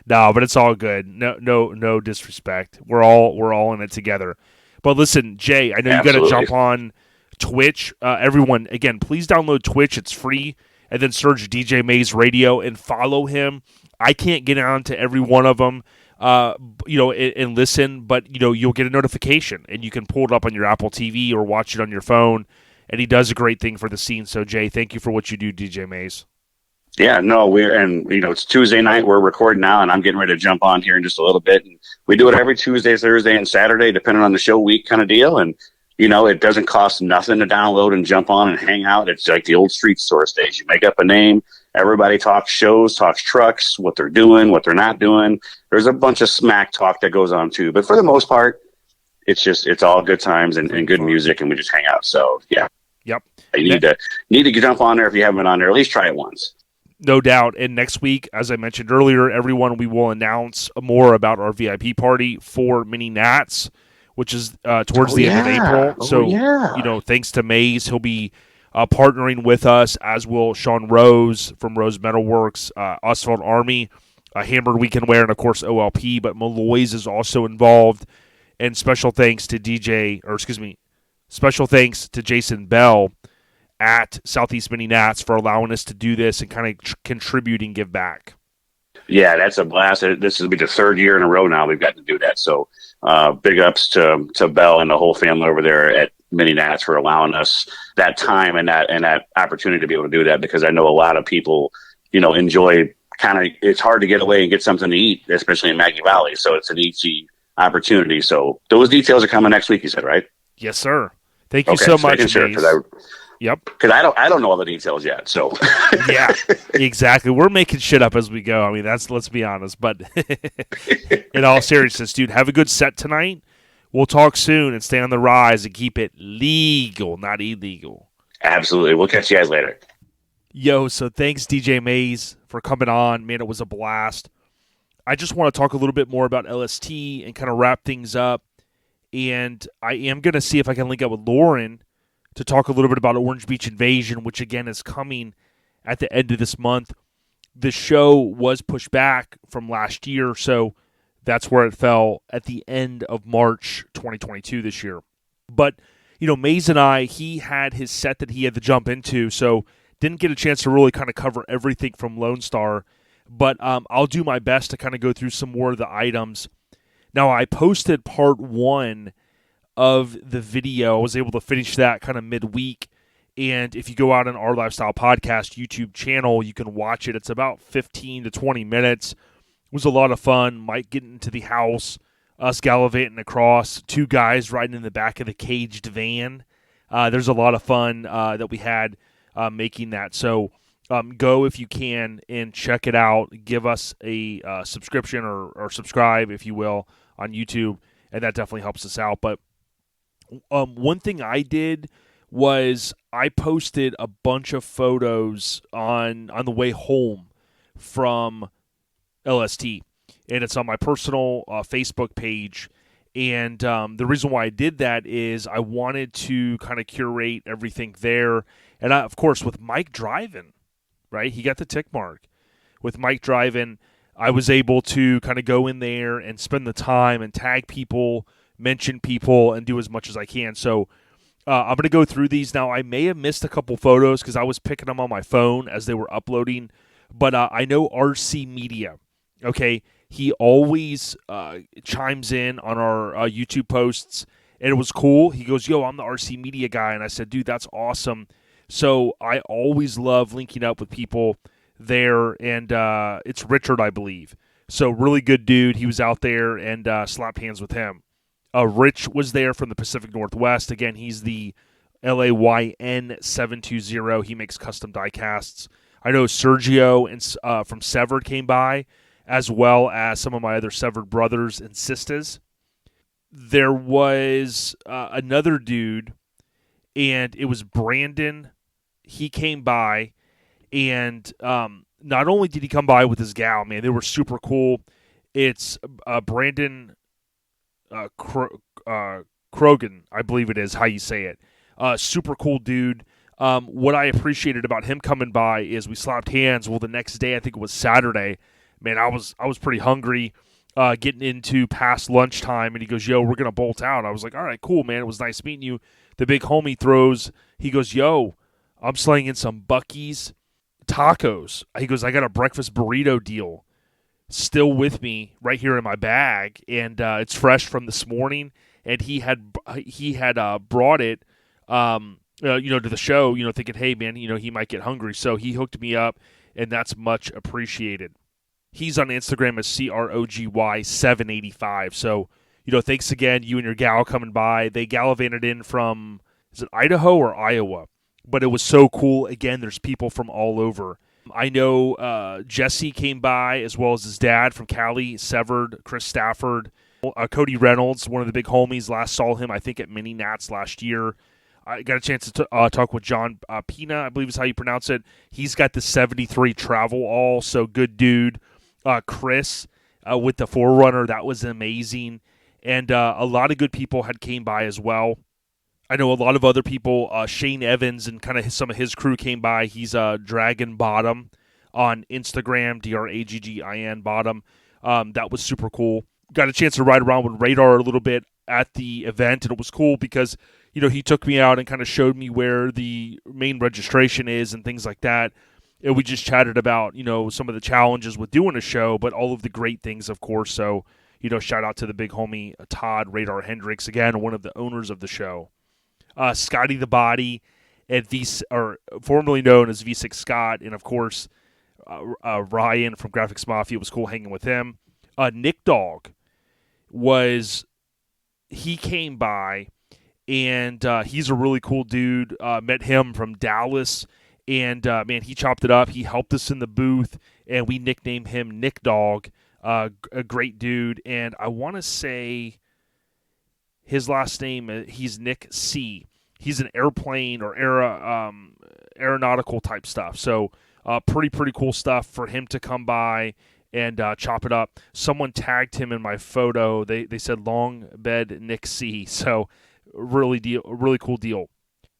No, but it's all good. No disrespect. We're all in it together. But listen, Jay, I know you got to jump on Twitch. Everyone, again, please download Twitch. It's free. And then search DJ Mays Radio and follow him. I can't get on to every one of them, and listen, but, you'll get a notification, and you can pull it up on your Apple TV or watch it on your phone, and he does a great thing for the scene. So, Jay, thank you for what you do, DJ Mays. Yeah, no, it's Tuesday night. We're recording now, and I'm getting ready to jump on here in just a little bit. And we do it every Tuesday, Thursday, and Saturday, depending on the show week kind of deal. And it doesn't cost nothing to download and jump on and hang out. It's like the old street store days. You make up a name. Everybody talks shows, talks trucks, what they're doing, what they're not doing. There's a bunch of smack talk that goes on too. But for the most part, it's all good times and good music, and we just hang out. So, yeah. Yep. You need to jump on there if you haven't been on there. At least try it once. No doubt. And next week, as I mentioned earlier, everyone, we will announce more about our VIP party for Mini Nats, which is towards the end of April. So, thanks to Mays, he'll be partnering with us, as will Sean Rose from Rose Metalworks, Asphalt Army, Hammered Weekend Wear, and, of course, OLP. But Malloy's is also involved. And special thanks to Jason Bell at Southeast Mini Nats for allowing us to do this and kind of contribute and give back. Yeah, that's a blast. This will be the third year in a row now we've got to do that. So big ups to Bell and the whole family over there at Mini Nats for allowing us that time and that opportunity to be able to do that, because I know a lot of people, enjoy it's hard to get away and get something to eat, especially in Maggie Valley. So it's an easy opportunity. So those details are coming next week, you said, right? Yes, sir. Thank you so much. Sure, Yep. Because I don't know all the details yet. So yeah, exactly. We're making shit up as we go. I mean, let's be honest. But in all seriousness, dude, have a good set tonight. We'll talk soon and stay on the rise and keep it legal, not illegal. Absolutely. We'll catch you guys later. Yo, so thanks, DJ Mays, for coming on. Man, it was a blast. I just want to talk a little bit more about LST and kind of wrap things up. And I am going to see if I can link up with Lauren to talk a little bit about Orange Beach Invasion, which, again, is coming at the end of this month. The show was pushed back from last year, so that's where it fell at the end of March 2022 this year. But, Mays and I, he had his set that he had to jump into, so didn't get a chance to really kind of cover everything from Lone Star. But I'll do my best to kind of go through some more of the items. Now, I posted part 1 of the video. I was able to finish that kind of midweek. And if you go out on Our Lifestyle Podcast YouTube channel, you can watch it. It's about 15 to 20 minutes. It was a lot of fun. Mike getting into the house, us gallivanting across, 2 guys riding in the back of the caged van. There's a lot of fun that we had making that. So go if you can and check it out. Give us a subscription or subscribe, if you will, on YouTube, and that definitely helps us out. But one thing I did was I posted a bunch of photos on the way home from LST, and it's on my personal Facebook page. And the reason why I did that is I wanted to kind of curate everything there. And of course, with Mike driving, right? He got the tick mark. With Mike driving, I was able to kind of go in there and spend the time and tag people, mention people, and do as much as I can. So I'm going to go through these now. I may have missed a couple photos because I was picking them on my phone as they were uploading, but I know RC Media Okay, he always chimes in on our YouTube posts, and it was cool. He goes, "Yo, I'm the RC Media guy," and I said, "Dude, that's awesome." So I always love linking up with people there, and it's Richard, I believe. So really good dude. He was out there and slapped hands with him. Rich was there from the Pacific Northwest. Again, he's the LAYN720. He makes custom die casts. I know Sergio and from Severed came by, as well as some of my other Severed brothers and sisters. There was another dude, and it was Brandon. He came by, and not only did he come by with his gal, man, they were super cool. It's Brandon Krogan, I believe it is how you say it. Super cool dude. What I appreciated about him coming by is we slapped hands. Well, the next day, I think it was Saturday, man, I was pretty hungry, getting into past lunchtime, and he goes, "Yo, we're gonna bolt out." I was like, "All right, cool, man. It was nice meeting you." The big homie throws. He goes, "Yo, I'm slinging some Buc-ee's tacos." He goes, "I got a breakfast burrito deal still with me right here in my bag, and it's fresh from this morning." And he had brought it, to the show, thinking, "Hey, man, he might get hungry." So he hooked me up, and that's much appreciated. He's on Instagram as CROGY785. So, thanks again, you and your gal coming by. They gallivanted in from, is it Idaho or Iowa? But it was so cool. Again, there's people from all over. I know Jesse came by, as well as his dad from Cali, Severed, Chris Stafford, Cody Reynolds, one of the big homies. Last saw him, I think, at Mini Nats last year. I got a chance to talk with John Pina, I believe is how you pronounce it. He's got the 73 Travel All, so good dude. Chris with the Forerunner, that was amazing. And a lot of good people had came by as well. I know a lot of other people, Shane Evans and kind of some of his crew came by. He's Dragon Bottom on Instagram, DRAGGIN Bottom. That was super cool. Got a chance to ride around with Radar a little bit at the event, and it was cool because, he took me out and kind of showed me where the main registration is and things like that. And we just chatted about, some of the challenges with doing a show, but all of the great things, of course. So, shout out to the big homie Todd Radar Hendricks, again, one of the owners of the show. Scotty the Body, and formerly known as V6 Scott, and of course Ryan from Graphics Mafia. It was cool hanging with him. Nick Dog he came by, and he's a really cool dude. Met him from Dallas, and man, he chopped it up. He helped us in the booth, and we nicknamed him Nick Dog. A great dude, and I want to say his last name, he's Nick C. He's an airplane or aeronautical type stuff. So pretty cool stuff for him to come by and chop it up. Someone tagged him in my photo. They said long bed Nick C. So really cool deal.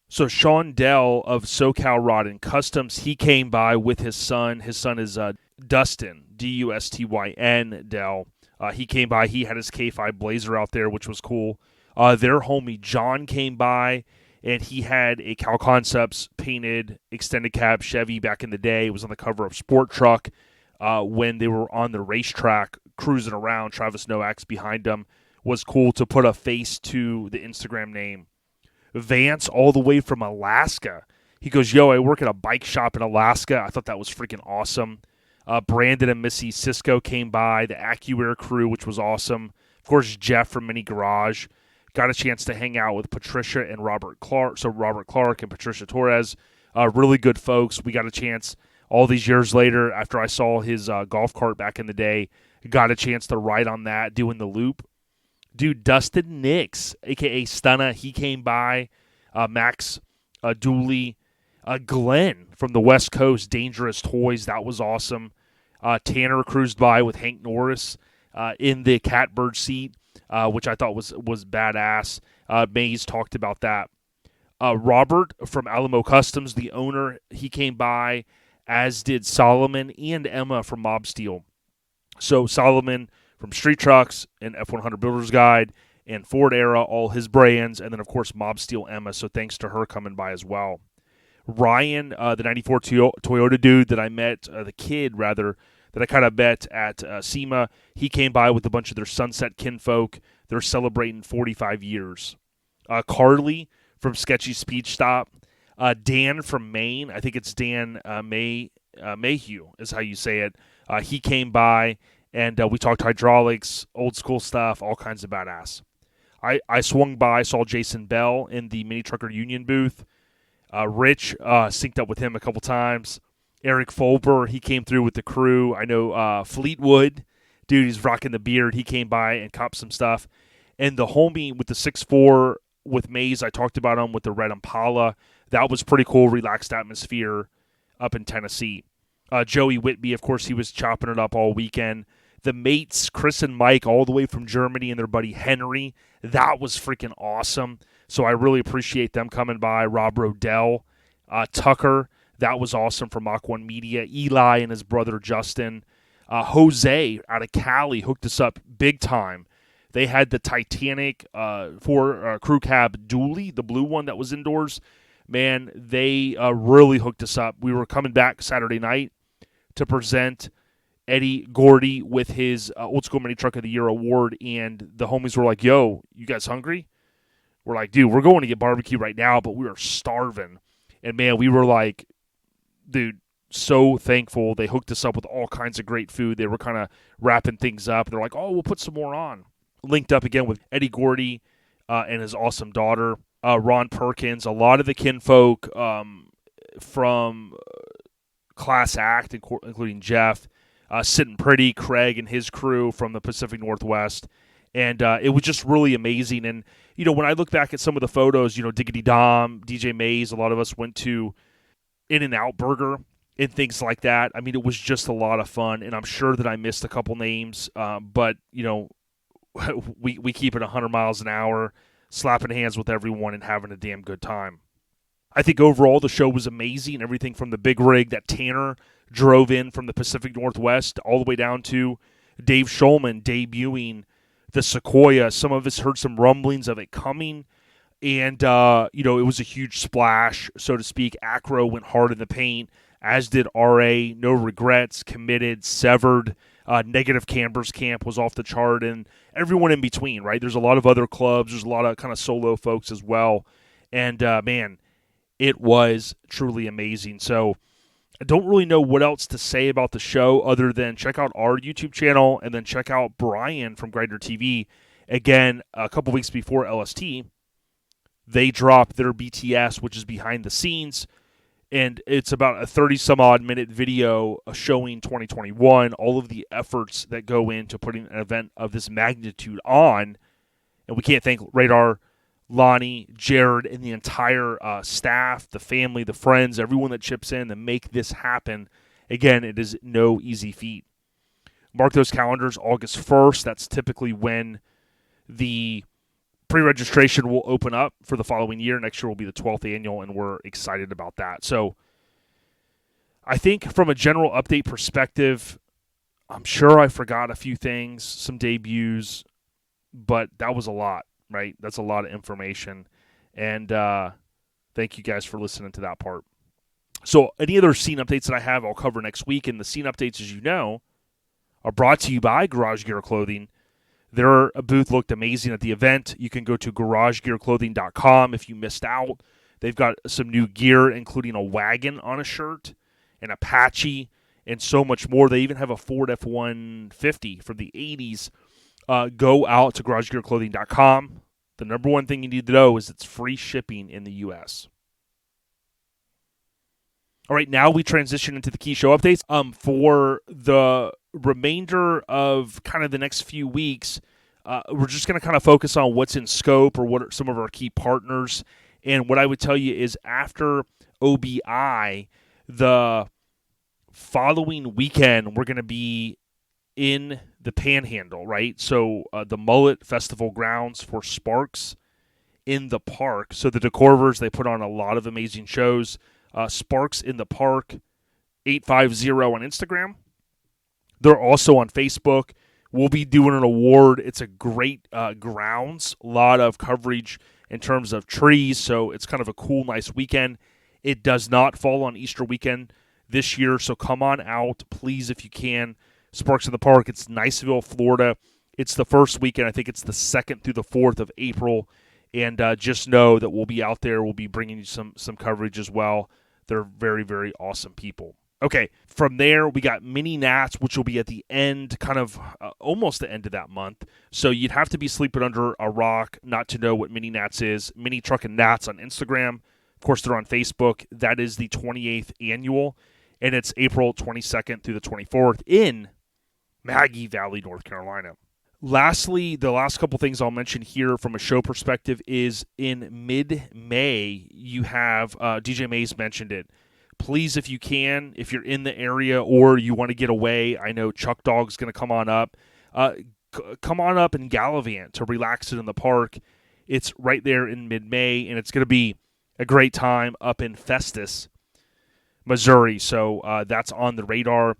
So Sean Dell of SoCal Rod and Customs, he came by with his son. His son is Dustin, Dustyn Dell. He came by. He had his K5 Blazer out there, which was cool. Their homie John came by, and he had a Cal Concepts painted extended cab Chevy back in the day. It was on the cover of Sport Truck when they were on the racetrack cruising around. Travis Noack's behind them. Was cool to put a face to the Instagram name. Vance, all the way from Alaska. He goes, "Yo, I work at a bike shop in Alaska." I thought that was freaking awesome. Brandon and Missy Cisco came by. The AccuAir crew, which was awesome. Of course, Jeff from Mini Garage. Got a chance to hang out with Patricia and Robert Clark. So Robert Clark and Patricia Torres, really good folks. We got a chance all these years later, after I saw his golf cart back in the day, got a chance to ride on that, doing the loop. Dude, Dustin Nix, a.k.a. Stunna, he came by. Max Dooley. Glenn from the West Coast, Dangerous Toys, that was awesome. Tanner cruised by with Hank Norris in the catbird seat, which I thought was badass. Mays talked about that. Robert from Alamo Customs, the owner, he came by, as did Solomon and Emma from Mob Steel. So Solomon from Street Trucks and F100 Builder's Guide and Ford Era, all his brands, and then, of course, Mob Steel Emma, so thanks to her coming by as well. Ryan, the 94 Toyota dude that I met, the kid, rather, that I kind of met at SEMA. He came by with a bunch of their Sunset kinfolk. They're celebrating 45 years. Carly from Sketchy Speech Stop. Dan from Maine. I think it's Dan Mayhew is how you say it. He came by, and we talked hydraulics, old school stuff, all kinds of badass. I swung by, saw Jason Bell in the Mini Trucker Union booth. Rich synced up with him a couple times. Eric Folber, he came through with the crew. I know Fleetwood, dude, he's rocking the beard. He came by and copped some stuff. And the homie with the 6'4", with Maze, I talked about him with the Red Impala. That was pretty cool, relaxed atmosphere up in Tennessee. Joey Whitby, of course, he was chopping it up all weekend. The mates, Chris and Mike, all the way from Germany, and their buddy Henry. That was freaking awesome. So I really appreciate them coming by. Rob Rodell, Tucker, that was awesome from Mach 1 Media. Eli and his brother Justin. Jose out of Cali hooked us up big time. They had the Titanic for crew cab dually, the blue one that was indoors. Man, they really hooked us up. We were coming back Saturday night to present Eddie Gordy with his Old School Mini Truck of the Year award, and the homies were like, yo, you guys hungry? We're like, dude, we're going to get barbecue right now, but we are starving. And, man, we were like, dude, so thankful. They hooked us up with all kinds of great food. They were kind of wrapping things up. They're like, oh, we'll put some more on. Linked up again with Eddie Gordy and his awesome daughter, Ron Perkins, a lot of the kinfolk from Class Act, including Jeff, Sitting Pretty, Craig and his crew from the Pacific Northwest. And it was just really amazing. And, you know, when I look back at some of the photos, you know, Diggity Dom, DJ Mays, a lot of us went to In-N-Out Burger and things like that. I mean, it was just a lot of fun. And I'm sure that I missed a couple names. But, you know, we keep it 100 miles an hour, slapping hands with everyone and having a damn good time. I think overall the show was amazing. Everything from the big rig that Tanner drove in from the Pacific Northwest all the way down to Dave Schulman debuting the Sequoia. Some of us heard some rumblings of it coming, and, you know, it was a huge splash, so to speak. Acro went hard in the paint, as did RA. No regrets, committed, severed. Negative Cambers Camp was off the chart, and everyone in between, right? There's a lot of other clubs. There's a lot of kind of solo folks as well. And, man, it was truly amazing. So I don't really know what else to say about the show other than check out our YouTube channel and then check out Brian from Grinder TV. Again, a couple weeks before LST, they dropped their BTS, which is behind the scenes. And it's about a 30-some-odd minute video showing 2021, all of the efforts that go into putting an event of this magnitude on. And we can't thank Radar, Lonnie, Jared, and the entire staff, the family, the friends, everyone that chips in to make this happen. Again, it is no easy feat. Mark those calendars, August 1st. That's typically when the pre-registration will open up for the following year. Next year will be the 12th annual, and we're excited about that. So I think from a general update perspective, I'm sure I forgot a few things, some debuts, but that was a lot, right? That's a lot of information. And thank you guys for listening to that part. So any other scene updates that I have, I'll cover next week. And the scene updates, as you know, are brought to you by Garage Gear Clothing. Their booth looked amazing at the event. You can go to garagegearclothing.com if you missed out. They've got some new gear, including a wagon on a shirt, an Apache, and so much more. They even have a Ford F-150 from the 80s. Go out to garagegearclothing.com. The number one thing you need to know is it's free shipping in the U.S. All right, now we transition into the key show updates. For the remainder of kind of the next few weeks, we're just going to kind of focus on what's in scope or what are some of our key partners. And what I would tell you is after OBI, the following weekend, we're going to be in the Panhandle, right? So the Mullet Festival grounds for Sparks in the Park. So the Decorvers, they put on a lot of amazing shows. Sparks in the Park 850 on Instagram. They're also on Facebook. We'll be doing an award. It's a great grounds, a lot of coverage in terms of trees, so it's kind of a cool, nice weekend. It does not fall on Easter weekend this year. So come on out, please, if you can. Sparks in the Park. It's Niceville, Florida. It's the first weekend. I think it's the 2nd through the 4th of April. And just know that we'll be out there. We'll be bringing you some coverage as well. They're very, very awesome people. Okay, from there, we got Mini Nats, which will be at the end, kind of almost the end of that month. So you'd have to be sleeping under a rock not to know what Mini Nats is. Mini Truckin Nats on Instagram. Of course, they're on Facebook. That is the 28th annual, and it's April 22nd through the 24th in Maggie Valley, North Carolina. Lastly, the last couple things I'll mention here from a show perspective is in mid-May, you have, DJ Mays mentioned it. Please, if you can, if you're in the area or you want to get away, I know Chuck Dog's going to come on up. Come on up and gallivant to relax it in the park. It's right there in mid-May, and it's going to be a great time up in Festus, Missouri. So that's on the radar.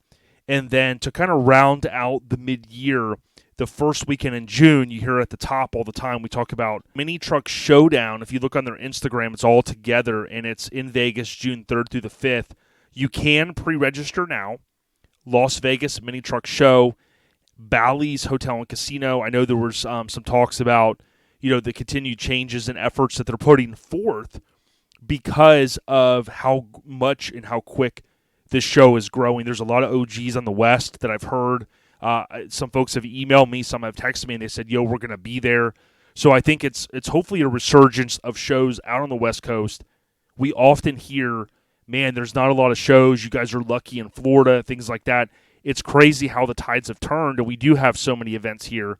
And then to kind of round out the mid-year, the first weekend in June, you hear at the top all the time, we talk about Mini Truck Showdown. If you look on their Instagram, it's all together, and it's in Vegas, June 3rd through the 5th. You can pre-register now. Las Vegas Mini Truck Show, Bally's Hotel and Casino. I know there was some talks about, the continued changes and efforts that they're putting forth because of how much and how quick this show is growing. There's a lot of OGs on the West that I've heard. Some folks have emailed me, some have texted me, and they said, we're going to be there. So I think it's hopefully a resurgence of shows out on the West Coast. We often hear, man, there's not a lot of shows. You guys are lucky in Florida, things like that. It's crazy how the tides have turned, and we do have so many events here.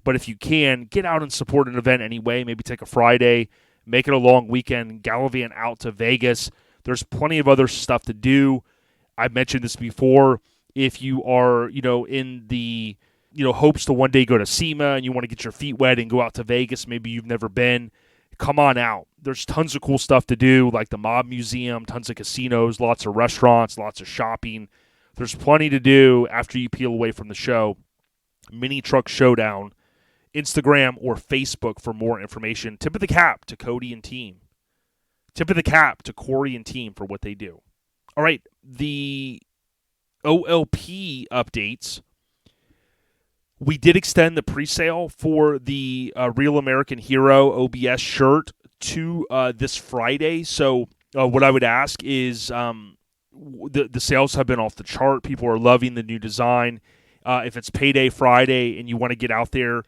But if you can, get out and support an event anyway. Maybe take a Friday, make it a long weekend, gallivant out to Vegas. There's plenty of other stuff to do. I've mentioned this before. If you are, in the, hopes to one day go to SEMA and you want to get your feet wet and go out to Vegas, maybe you've never been, come on out. There's tons of cool stuff to do, like the Mob Museum, tons of casinos, lots of restaurants, lots of shopping. There's plenty to do after you peel away from the show. Mini Truck Showdown, Instagram or Facebook for more information. Tip of the cap to Cody and team. Tip of the cap to Corey and team for what they do. All right, the OLP updates. We did extend the pre-sale for the Real American Hero OBS shirt to this Friday. So what I would ask is the sales have been off the chart. People are loving the new design. If it's payday Friday and you want to get out there,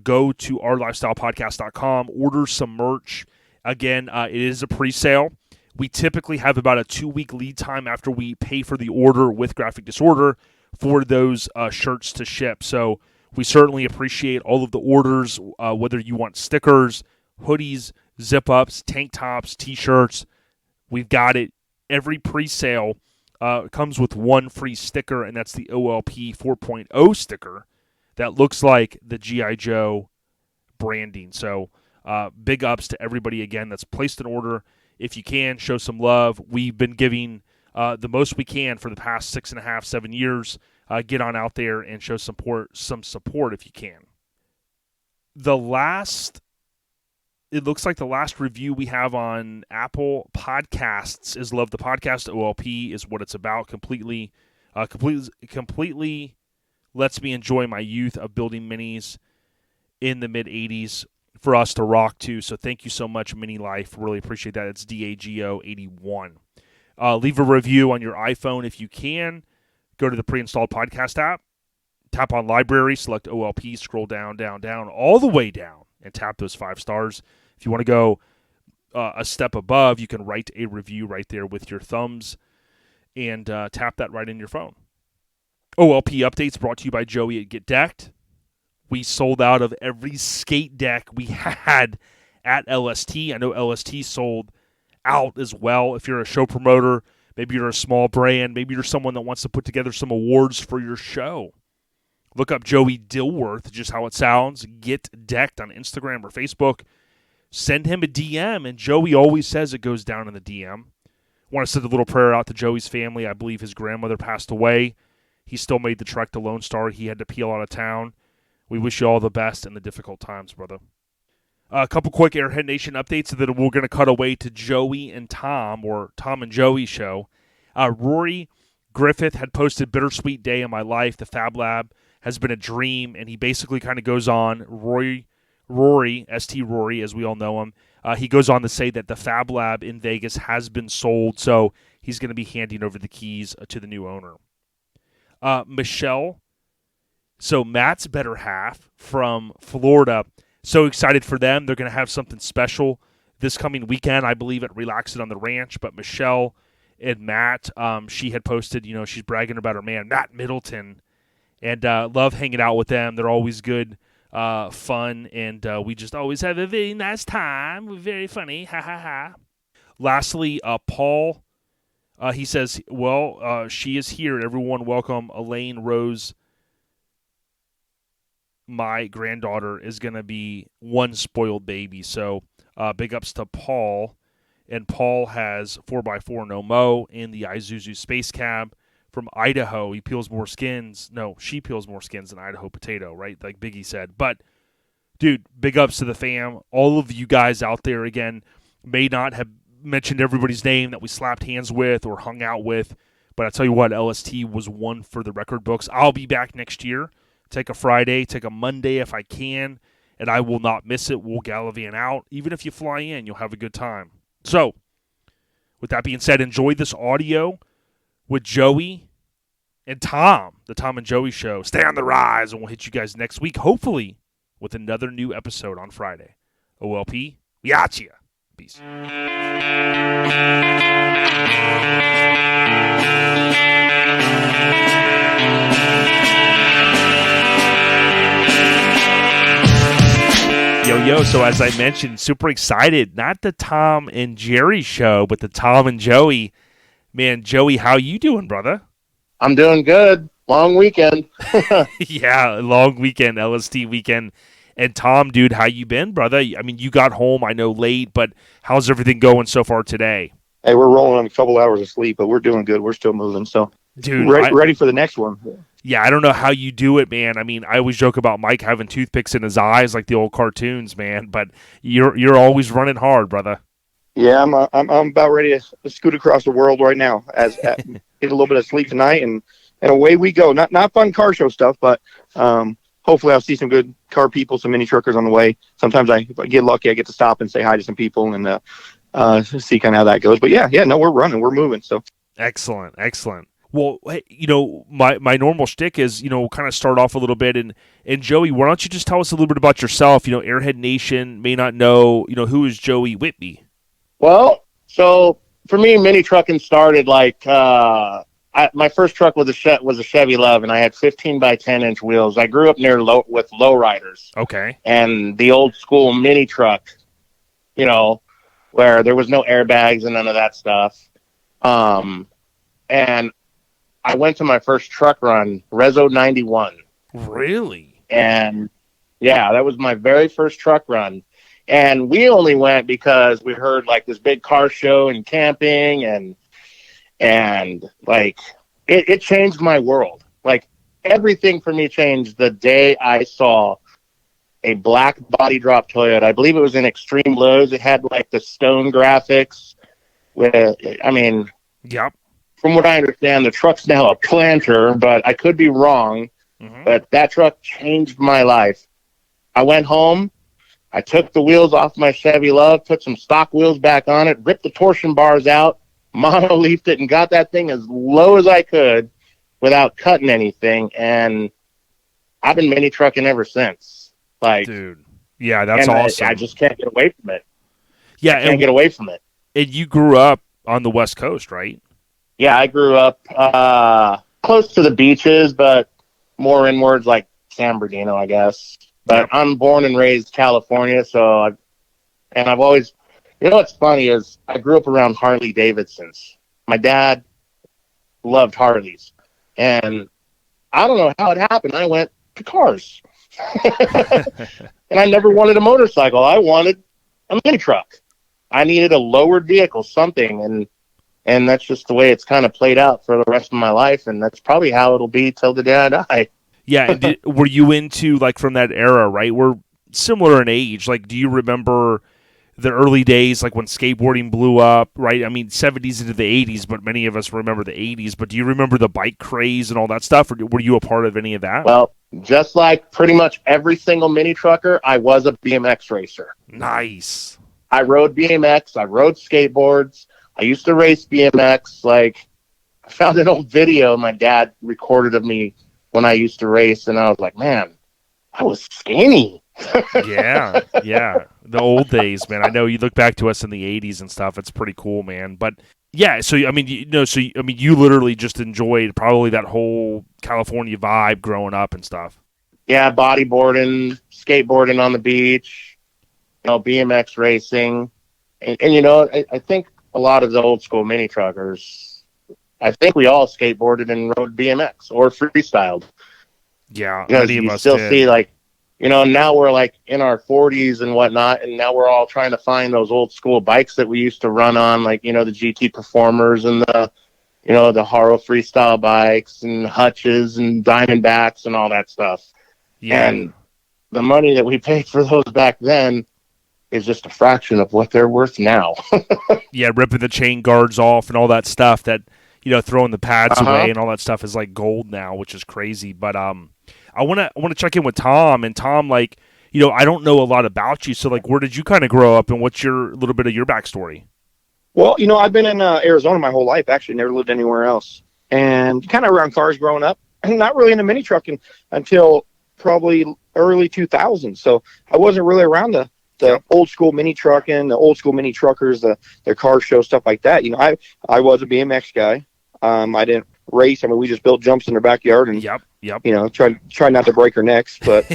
go to ourlifestylepodcast.com, order some merch. Again, it is a pre-sale. We typically have about a 2-week lead time after we pay for the order with Graphic Disorder for those shirts to ship. So we certainly appreciate all of the orders, whether you want stickers, hoodies, zip-ups, tank tops, T-shirts. We've got it. Every pre-sale comes with one free sticker, and that's the OLP 4.0 sticker that looks like the G.I. Joe branding. So big ups to everybody, again, that's placed an order. If you can, show some love. We've been giving the most we can for the past 6.5, 7 years. Get on out there and show some support if you can. It looks like the last review we have on Apple Podcasts is Love the Podcast. OLP is what it's about. Completely lets me enjoy my youth of building minis in the mid-'80s. For us to rock to. So thank you so much, Mini Life. Really appreciate that. It's DAGO81. Leave a review on your iPhone if you can. Go to the pre-installed podcast app. Tap on Library. Select OLP. Scroll down, all the way down, and tap those 5 stars. If you want to go a step above, you can write a review right there with your thumbs and tap that right in your phone. OLP updates brought to you by Joey at Get Decked. We sold out of every skate deck we had at LST. I know LST sold out as well. If you're a show promoter, maybe you're a small brand, maybe you're someone that wants to put together some awards for your show. Look up Joey Dilworth, just how it sounds. Get Decked on Instagram or Facebook. Send him a DM, and Joey always says it goes down in the DM. I want to send a little prayer out to Joey's family. I believe his grandmother passed away. He still made the trek to Lone Star. He had to peel out of town. We wish you all the best in the difficult times, brother. A couple quick Airhead Nation updates, and then we're going to cut away to Joey and Tom, or Tom and Joey show. Rory Griffith had posted "Bittersweet Day in My Life. The Fab Lab has been a dream," and he basically kind of goes on. Rory, ST Rory, as we all know him, he goes on to say that the Fab Lab in Vegas has been sold, so he's going to be handing over the keys to the new owner. Michelle, so Matt's better half from Florida, so excited for them. They're going to have something special this coming weekend, I believe, at Relax It on the Ranch. But Michelle and Matt, she had posted, she's bragging about her man, Matt Middleton, and love hanging out with them. They're always good, fun, and we just always have a very nice time. We're very funny. Ha, ha, ha. Lastly, Paul, he says, she is here. Everyone welcome Elaine Rose. My granddaughter is going to be one spoiled baby. So big ups to Paul. And Paul has 4x4 No Mo in the Isuzu Space Cab from Idaho. He peels more skins. No, she peels more skins than Idaho potato, right? Like Biggie said. But, dude, big ups to the fam. All of you guys out there, again, may not have mentioned everybody's name that we slapped hands with or hung out with. But I tell you what, LST was one for the record books. I'll be back next year. Take a Friday, take a Monday if I can, and I will not miss it. We'll gallivant out. Even if you fly in, you'll have a good time. So, with that being said, enjoy this audio with Joey and Tom, the Tom and Joey Show. Stay on the rise, and we'll hit you guys next week, hopefully, with another new episode on Friday. OLP, we at ya. Peace. Yo, so as I mentioned, super excited. Not the Tom and Jerry show, but the Tom and Joey. Man, Joey, how you doing, brother? I'm doing good. Long weekend. Yeah, long weekend, LST weekend. And Tom, dude, how you been, brother? I mean, you got home, I know, late, but how's everything going so far today? Hey, we're rolling on a couple hours of sleep, but we're doing good. We're still moving, so dude, ready for the next one. Yeah, I don't know how you do it, man. I mean, I always joke about Mike having toothpicks in his eyes like the old cartoons, man. But you're always running hard, brother. Yeah, I'm about ready to scoot across the world right now. Get a little bit of sleep tonight, and away we go. Not fun car show stuff, but hopefully I'll see some good car people, some mini truckers on the way. Sometimes if I get lucky, I get to stop and say hi to some people and see kind of how that goes. But yeah, no, we're running, we're moving. So excellent. Well, my normal shtick is, kind of start off a little bit. And Joey, why don't you just tell us a little bit about yourself? Airhead Nation may not know, who is Joey Whitby? Well, so for me, mini trucking started like my first truck was a Chevy Love, and I had 15 by 10 inch wheels. I grew up with lowriders. Okay. And the old school mini truck, where there was no airbags and none of that stuff. And I went to my first truck run, Rezo 91. Really? And yeah, that was my very first truck run. And we only went because we heard like this big car show and camping and like it changed my world. Like everything for me changed the day I saw a black body drop Toyota. I believe it was in extreme lows. It had like the stone graphics Yep. From what I understand, the truck's now a planter, but I could be wrong. Mm-hmm. But that truck changed my life. I went home. I took the wheels off my Chevy Love, put some stock wheels back on it, ripped the torsion bars out, mono-leafed it, and got that thing as low as I could without cutting anything. And I've been mini trucking ever since. Like, dude, yeah, that's awesome. I just can't get away from it. Yeah, I can't get away from it. And you grew up on the West Coast, right? Yeah, I grew up close to the beaches, but more inwards, like San Bernardino, I guess. But I'm born and raised California, I've always, what's funny is I grew up around Harley Davidsons. My dad loved Harleys, and I don't know how it happened. I went to cars, and I never wanted a motorcycle. I wanted a mini truck. I needed a lowered vehicle, something, and that's just the way it's kind of played out for the rest of my life, and that's probably how it'll be till the day I die. Yeah, were you into, like, from that era, right? We're similar in age. Like, do you remember the early days, like when skateboarding blew up, right? I mean, 70s into the 80s, but many of us remember the 80s. But do you remember the bike craze and all that stuff, or were you a part of any of that? Well, just like pretty much every single mini trucker, I was a BMX racer. Nice. I rode BMX. I rode skateboards. I used to race BMX. Like, I found an old video my dad recorded of me when I used to race, and I was like, man, I was skinny. Yeah. The old days, man. I know you look back to us in the 80s and stuff. It's pretty cool, man. But yeah, so I mean, you literally just enjoyed probably that whole California vibe growing up and stuff. Yeah, bodyboarding, skateboarding on the beach, BMX racing. And I think a lot of the old school mini truckers, I think we all skateboarded and rode BMX or freestyled. Yeah, because many of you us still did. see, like, now we're like in our 40s and whatnot, and now we're all trying to find those old school bikes that we used to run on, like, the GT Performers and the Haro freestyle bikes and Hutches and Diamondbacks and all that stuff. Yeah. And the money that we paid for those back then is just a fraction of what they're worth now. Yeah, ripping the chain guards off and all that stuff, that throwing the pads away and all that stuff is like gold now, which is crazy. But I want to check in with Tom, and Tom, like, I don't know a lot about you, so like, where did you kind of grow up, and what's your little bit of your backstory? Well, I've been in Arizona my whole life. Actually, never lived anywhere else, and kind of around cars growing up. Not really into mini trucking until probably early 2000s. So I wasn't really around the old school mini trucking, the old school mini truckers, the car show stuff like that. I was a BMX guy. I didn't race. I mean, we just built jumps in their backyard and Yep. Try not to break our necks, but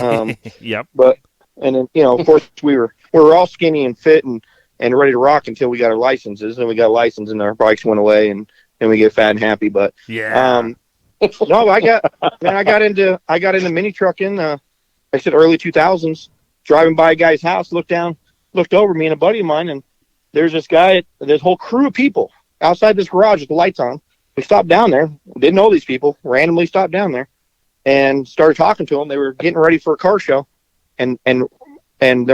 Yep. But and then of course we were all skinny and fit and ready to rock until we got our licenses, and we got a license and our bikes went away, and then we get fat and happy. But yeah. No, I got into mini trucking. I said early 2000s. Driving by a guy's house, looked over me and a buddy of mine, and there's this guy, this whole crew of people outside this garage with the lights on. We stopped down there, didn't know these people, randomly stopped down there, and started talking to them. They were getting ready for a car show, and they're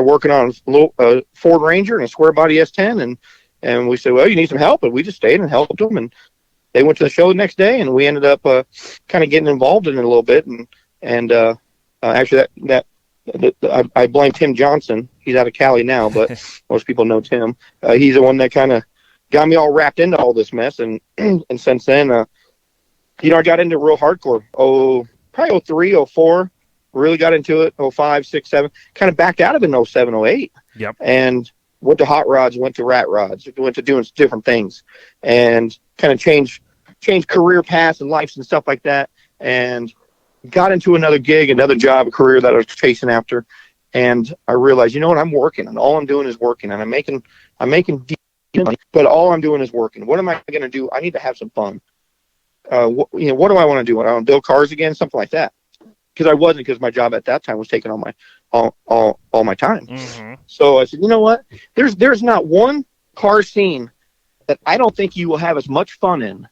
working on a Ford Ranger and a square body S10, and we said, well, you need some help, and we just stayed and helped them, and they went to the show the next day, and we ended up kind of getting involved in it a little bit, and actually I blame Tim Johnson. He's out of Cali now, but most people know Tim. He's the one that kind of got me all wrapped into all this mess, and since then, I got into real hardcore. Probably 03, 04. Really got into it. 05, 6, 7. Kind of backed out of it in 07, 08. Yep. And went to hot rods, went to rat rods, went to doing different things, and kind of changed career paths and lives and stuff like that, and got into another gig, another job, a career that I was chasing after. And I realized, what, I'm working, and all I'm doing is working, and I'm making decent money, but all I'm doing is working. What am I going to do? I need to have some fun. What do I want to do? I want to build cars again, something like that. Because my job at that time was taking all my time. Mm-hmm. So I said, you know what? There's not one car scene that I don't think you will have as much fun in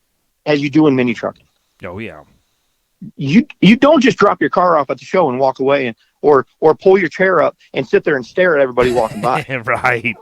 as you do in mini trucking. Oh yeah. You don't just drop your car off at the show and walk away, or pull your chair up and sit there and stare at everybody walking by. Right.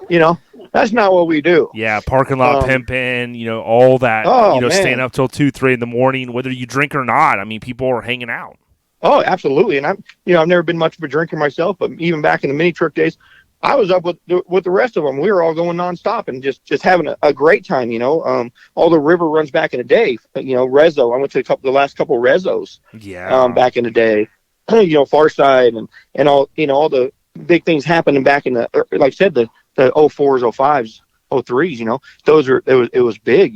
That's not what we do. Yeah, parking lot pimping, all that. Man. Staying up till 2, 3 in the morning, whether you drink or not. I mean, people are hanging out. Oh, absolutely. And I've never been much of a drinker myself, but even back in the mini truck days, I was up with the rest of them. We were all going nonstop and just having a great time. All the river runs back in the day. Rezo. I went to the last couple of Rezos. Yeah. Back in the day. Farside and all. All the big things happening back in the, like I said, the 04s, 05s, 03s. It was big.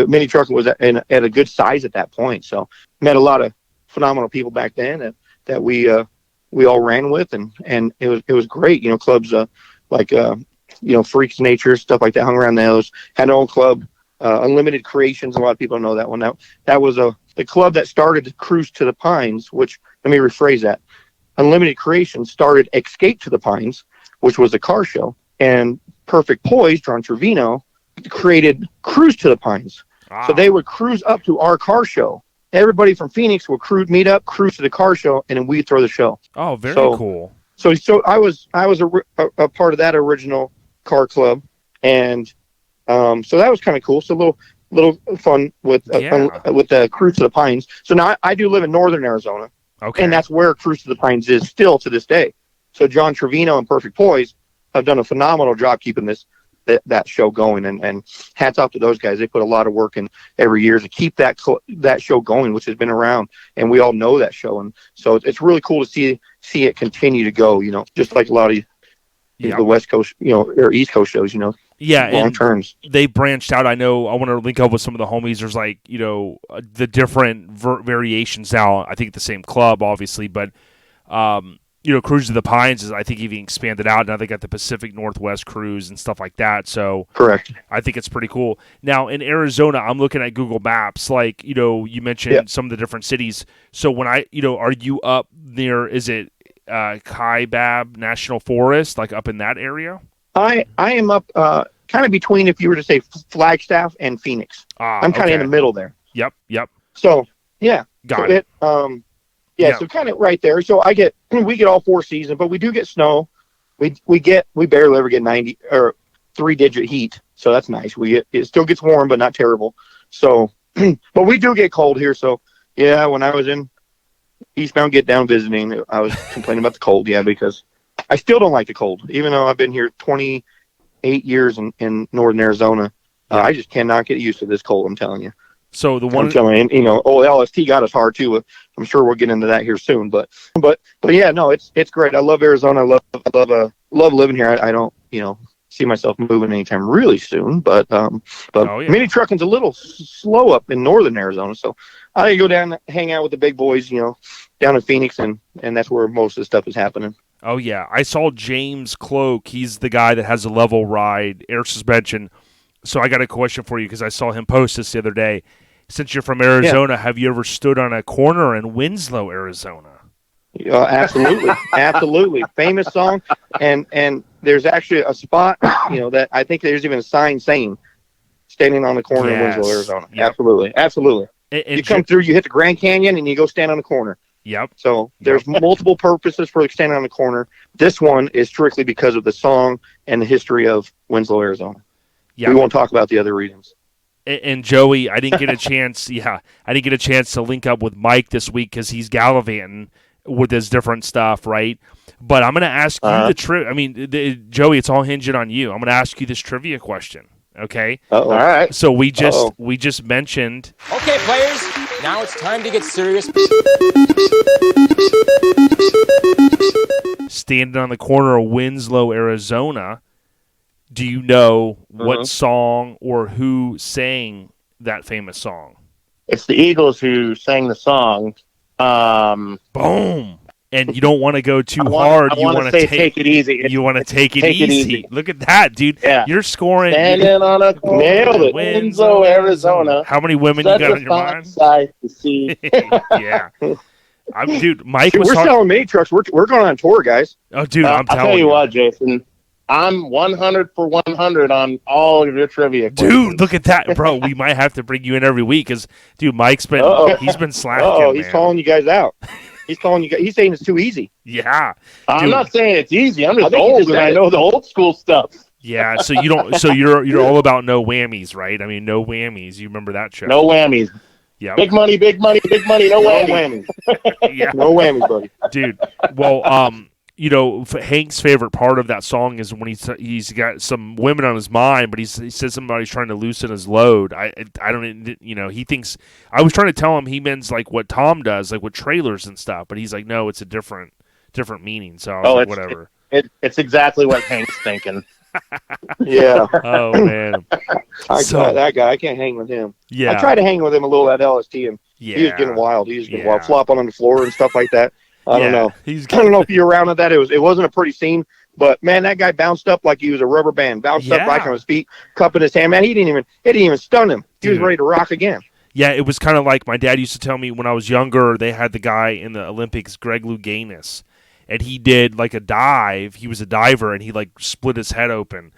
Mini trucking was at a good size at that point. So met a lot of phenomenal people back then that we all ran with, and it was great. Clubs like Freaks Nature, stuff like that, hung around those. Had our own club, Unlimited Creations. A lot of people know that one. That was the club that started Cruise to the Pines, which, let me rephrase that. Unlimited Creations started Escape to the Pines, which was a car show, and Perfect Poise, John Trevino, created Cruise to the Pines. Wow. So they would cruise up to our car show. Everybody from Phoenix would meet up, cruise to the car show, and then we'd throw the show. Oh, very cool. So I was a part of that original car club, and so that was kind of cool. So a little fun with the Cruise to the Pines. So now I do live in northern Arizona, and that's where Cruise to the Pines is still to this day. So John Trevino and Perfect Poise have done a phenomenal job keeping that show going, and hats off to those guys. They put a lot of work in every year to keep that show going, which has been around, and we all know that show. And so it's really cool to see it continue to go. Just like a lot of the West Coast, or East Coast shows. Long terms. They branched out. I know. I want to link up with some of the homies. There's the different variations now. I think the same club, obviously, but Cruise to the Pines is, I think, even expanded out. Now they got the Pacific Northwest Cruise and stuff like that. So correct. I think it's pretty cool. Now in Arizona, I'm looking at Google Maps. Like you mentioned some of the different cities. So when are you up near? Is it Kaibab National Forest, like up in that area? I am up kind of between, if you were to say, Flagstaff and Phoenix. I'm kind of in the middle there. Yep. So yeah, got it. So kind of right there. So we get all 4 seasons, but we do get snow. We barely ever get 90 or 3-digit heat, so that's nice. It still gets warm, but not terrible. So, but we do get cold here. So yeah, when I was in Eastbound Get Down visiting, I was complaining about the cold. Yeah, because I still don't like the cold, even though I've been here 28 years in northern Arizona. I just cannot get used to this cold. I'm telling you. So I'm telling you, LST got us hard too. I'm sure we'll get into that here soon. But yeah, no, it's great. I love Arizona. I love living here. I don't see myself moving anytime really soon. But mini trucking's a little slow up in northern Arizona, so I go down and hang out with the big boys, down in Phoenix, and that's where most of the stuff is happening. Oh yeah, I saw James Cloak. He's the guy that has a level ride air suspension. So I got a question for you because I saw him post this the other day. Since you're from Arizona, have you ever stood on a corner in Winslow, Arizona? Absolutely, absolutely. Famous song, and there's actually a spot, that I think there's even a sign saying "Standing on the corner in Winslow, Arizona." Yep. Absolutely. And you come through, you hit the Grand Canyon, and you go stand on the corner. Yep. So there's multiple purposes for standing on the corner. This one is strictly because of the song and the history of Winslow, Arizona. Yeah. We won't talk about the other reasons. And Joey, I didn't get a chance. I didn't get a chance to link up with Mike this week because he's gallivanting with his different stuff, right? But I'm going to ask you Joey, it's all hinging on you. I'm going to ask you this trivia question. Okay. All right. So we just mentioned. Okay, players. Now it's time to get serious. Standing on the corner of Winslow, Arizona. Do you know what song or who sang that famous song? It's the Eagles who sang the song. Boom. And you don't want to go too hard. You want to take it easy. You want to take it easy. Look at that, dude. Yeah. You're scoring. Standing on a corner, nailed it. Winslow, Arizona. How many women you got on your mind? Sight to see. Yeah. Dude, Mike was selling mini trucks. We're going on tour, guys. Oh, dude, I'll tell you what, Jason. I'm 100 for 100 on all of your trivia questions. Dude, look at that, bro. We might have to bring you in every week because, dude, Mike's been he's been slacking. He's calling you guys out. He's calling you guys. He's saying it's too easy. Yeah, I'm not saying it's easy. I'm just old and I know the old school stuff. Yeah, so you don't. So you're all about no whammies, right? I mean, no whammies. You remember that show? No whammies. Yeah. Big money, big money, big money. No whammies. Yeah. No whammies, buddy. Dude. Well, Hank's favorite part of that song is when he's got some women on his mind, but he says somebody's trying to loosen his load. I don't, he thinks, I was trying to tell him he means like what Tom does, like with trailers and stuff, but he's like, no, it's a different meaning. So I was like, whatever. It's exactly what Hank's thinking. Yeah. Oh man. That guy, I can't hang with him. Yeah. I tried to hang with him a little at LST, and he was getting wild. He was getting wild, flopping on the floor and stuff like that. I don't know. I don't know if you were around at that. It wasn't a pretty scene, but man, that guy bounced up like he was a rubber band. Bounced up back on his feet, cup in his hand. Man, it didn't even stun him. He was ready to rock again. Yeah, it was kind of like my dad used to tell me when I was younger. They had the guy in the Olympics, Greg Louganis, and he did like a dive. He was a diver, and he like split his head open.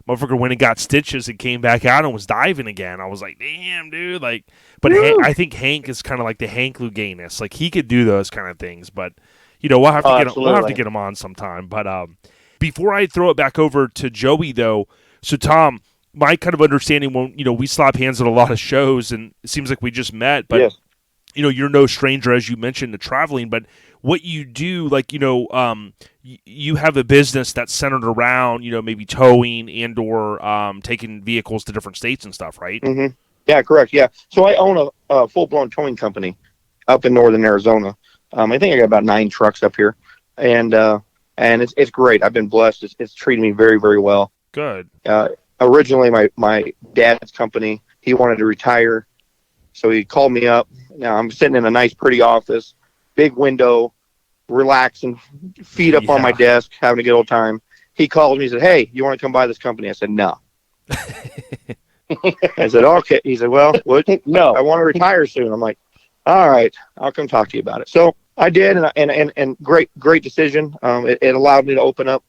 Motherfucker went and got stitches and came back out and was diving again. I was like, damn, dude. Like, but I think Hank is kind of like the Hank Louganis. Like, he could do those kind of things. But, we'll have to get him on sometime. But, Before I throw it back over to Joey, though, so Tom, my kind of understanding when, we slap hands at a lot of shows, and it seems like we just met, but, Yes. You're no stranger, as you mentioned, to traveling, but what you do, like, you have a business that's centered around, maybe towing and or taking vehicles to different states and stuff, right? Mm-hmm. Yeah, correct. Yeah. So I own a full-blown towing company up in northern Arizona. I think I got about 9 trucks up here, and it's great. I've been blessed. It's treating me very, very well. Good. Originally, my dad's company, he wanted to retire, so he called me up. Now I'm sitting in a nice, pretty office, big window, relaxing, feet up on my desk, having a good old time. He called me. He said, "Hey, you want to come buy this company?" I said, "No." I said, "Okay." He said, "Well, what? No, I want to retire soon." I'm like, "All right, I'll come talk to you about it." So I did, and great decision. It allowed me to open up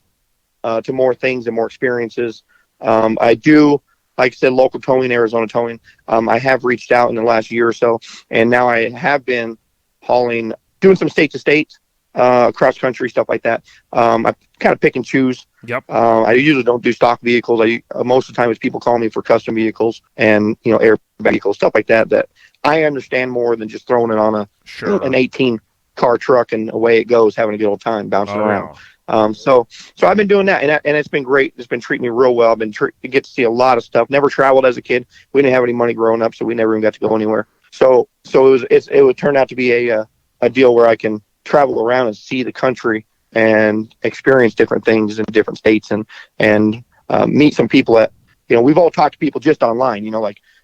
to more things and more experiences. I do, like I said, local towing, Arizona towing. I have reached out in the last year or so, and now I have been hauling, doing some state to state, cross country stuff like that. I kind of pick and choose. Yep. I usually don't do stock vehicles. Most of the time it's people call me for custom vehicles and air vehicles, stuff like that. That I understand more than just throwing it on an 18 car truck and away it goes, having a good old time bouncing around. Yeah. So I've been doing that, and it's been great. It's been treating me real well. I've been get to see a lot of stuff. Never traveled as a kid. We didn't have any money growing up, so we never even got to go anywhere. So it would turn out to be a deal where I can travel around and see the country and experience different things in different states and meet some people that we've all talked to people just online.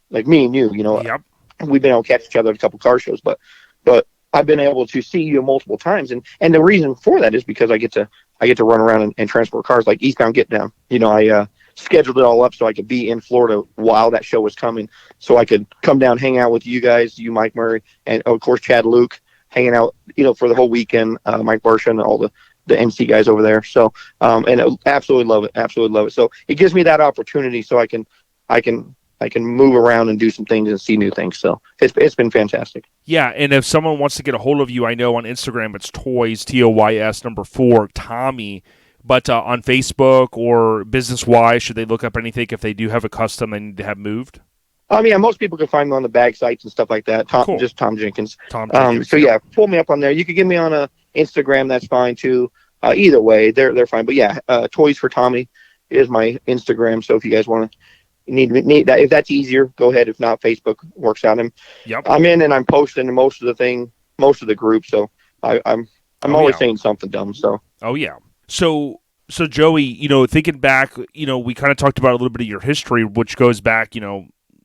Like me and you. Yep. We've been able to catch each other at a couple car shows, but I've been able to see you multiple times, and the reason for that is because I get to run around and transport cars like Eastbound Get Down. I scheduled it all up so I could be in Florida while that show was coming, so I could come down, hang out with you guys, you, Mike Murray, and of course Chad Luke, hanging out, for the whole weekend, Mike Barsha and all the MC guys over there. So, and absolutely love it. So it gives me that opportunity so I can move around and do some things and see new things. So it's been fantastic. Yeah, and if someone wants to get a hold of you, I know on Instagram it's Toys, TOYS 4 Tommy. But on Facebook or business-wise, should they look up anything if they do have a custom they need to have moved? Yeah, most people can find me on the bag sites and stuff like that. Cool. Just Tom Jenkins. Tom Jenkins. So yeah, pull me up on there. You can get me on Instagram. That's fine too. Either way, they're fine. But yeah, Toys for Tommy is my Instagram. So if you guys want to need that, if that's easier, go ahead. If not, Facebook works out. I'm in and I'm posting most of the groups. So I'm always saying something dumb. So. Oh yeah. So Joey, thinking back, we kind of talked about a little bit of your history, which goes back,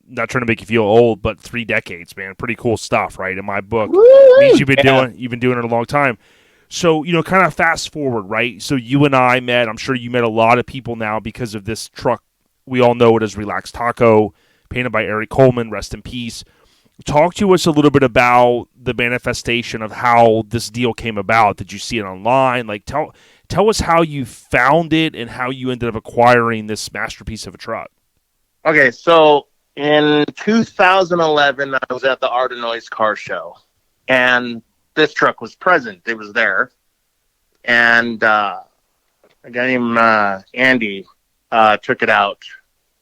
not trying to make you feel old, but 3 decades, man. Pretty cool stuff, right? In my book, means you've been doing it a long time. So, kind of fast forward, right? So you and I met. I'm sure you met a lot of people now because of this truck. We all know it as Relaxed Taco, painted by Eric Coleman. Rest in peace. Talk to us a little bit about the manifestation of how this deal came about. Did you see it online? Like, tell us how you found it and how you ended up acquiring this masterpiece of a truck. Okay, so in 2011, I was at the Art of Noise car show, and this truck was present. It was there, and a guy named Andy took it out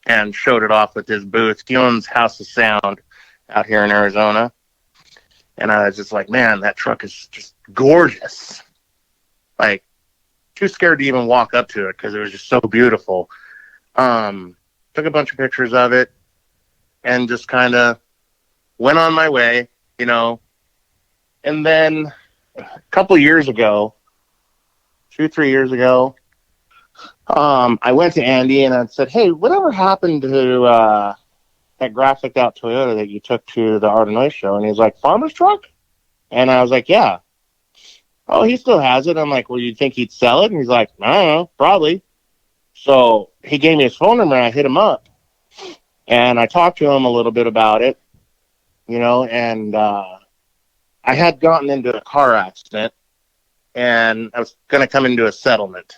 and showed it off with his booth. He owns House of Sound out here in Arizona, and I was just like, man, that truck is just gorgeous. Like, too scared to even walk up to it because it was just so beautiful. Took a bunch of pictures of it and just kind of went on my way, And then a couple years ago, 2-3 years ago, I went to Andy and I said, hey, whatever happened to that graphic out Toyota that you took to the Art of Noise show? And he's like, Farmer's truck? And I was like, yeah. Oh, he still has it. I'm like, well, you think he'd sell it? And he's like, I don't know, probably. So he gave me his phone number and I hit him up. And I talked to him a little bit about it, and I had gotten into a car accident and I was going to come into a settlement.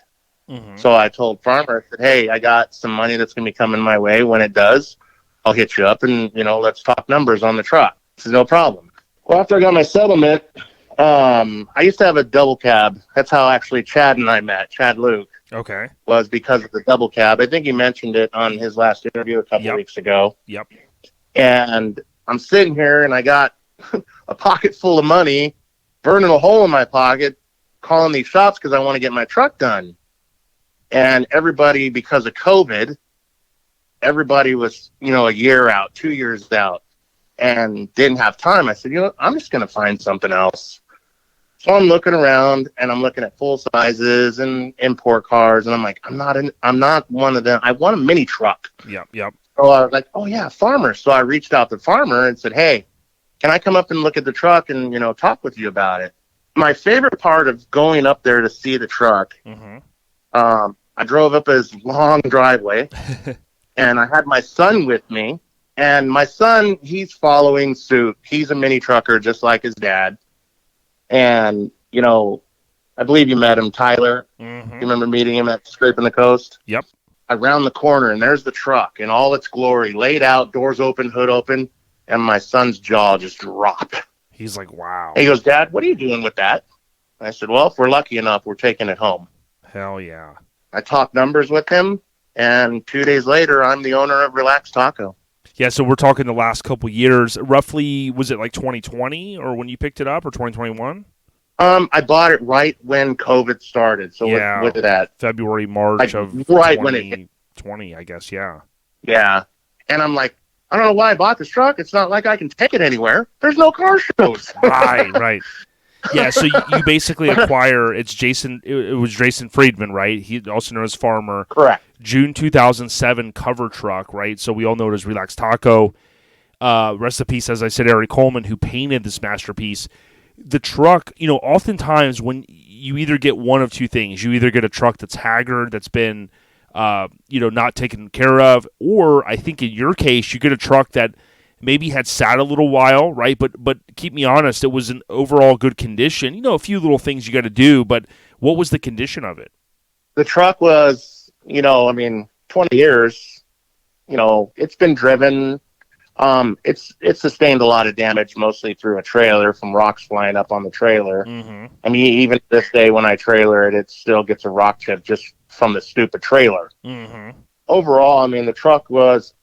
Mm-hmm. So I told Farmer, I said, hey, I got some money that's going to be coming my way. When it does, I'll hit you up and, let's talk numbers on the truck. He said, no problem. Well, after I got my settlement, I used to have a double cab. That's how actually Chad and I met, Chad Luke. Okay. was because of the double cab. I think he mentioned it on his last interview a couple weeks ago. Yep. And I'm sitting here and I got a pocket full of money, burning a hole in my pocket, calling these shops because I want to get my truck done. And everybody, because of COVID, everybody was, a year out, 2 years out, and didn't have time. I said, I'm just going to find something else. So I'm looking around and I'm looking at full sizes and import cars. And I'm like, I'm not one of them. I want a mini truck. Yep. So I was like, oh yeah, Farmer. So I reached out to Farmer and said, hey, can I come up and look at the truck and, talk with you about it? My favorite part of going up there to see the truck, I drove up his long driveway and I had my son with me. And my son, he's following suit. He's a mini trucker just like his dad. And, I believe you met him, Tyler. Mm-hmm. You remember meeting him at Scraping the Coast? Yep. I round the corner, and there's the truck in all its glory, laid out, doors open, hood open, and my son's jaw just dropped. He's like, wow. He goes, Dad, what are you doing with that? I said, well, if we're lucky enough, we're taking it home. Hell yeah. I talked numbers with him, and 2 days later, I'm the owner of Relax Taco. Yeah, so we're talking the last couple years. Roughly, was it like 2020 or when you picked it up, or 2021? I bought it right when COVID started. So yeah, what did that? February, March of right 2020, when it 20, I guess, yeah. Yeah. And I'm like, I don't know why I bought this truck. It's not like I can take it anywhere. There's no car shows. Right. Yeah, so you basically acquire, it was Jason Friedman, right? He also known as Farmer. Correct. June 2007 cover truck, right? So we all know it as Relax Taco. Rest in peace, as I said, Eric Coleman, who painted this masterpiece. The truck, oftentimes when you either get one of two things, you either get a truck that's haggard, that's been, not taken care of, or I think in your case, you get a truck that maybe had sat a little while, right? But keep me honest, it was in overall good condition. A few little things you got to do, but what was the condition of it? The truck was, 20 years, it's been driven. It's sustained a lot of damage, mostly through a trailer from rocks flying up on the trailer. Mm-hmm. I mean, even this day when I trailer it, it still gets a rock chip just from the stupid trailer. Mm-hmm. Overall, the truck was,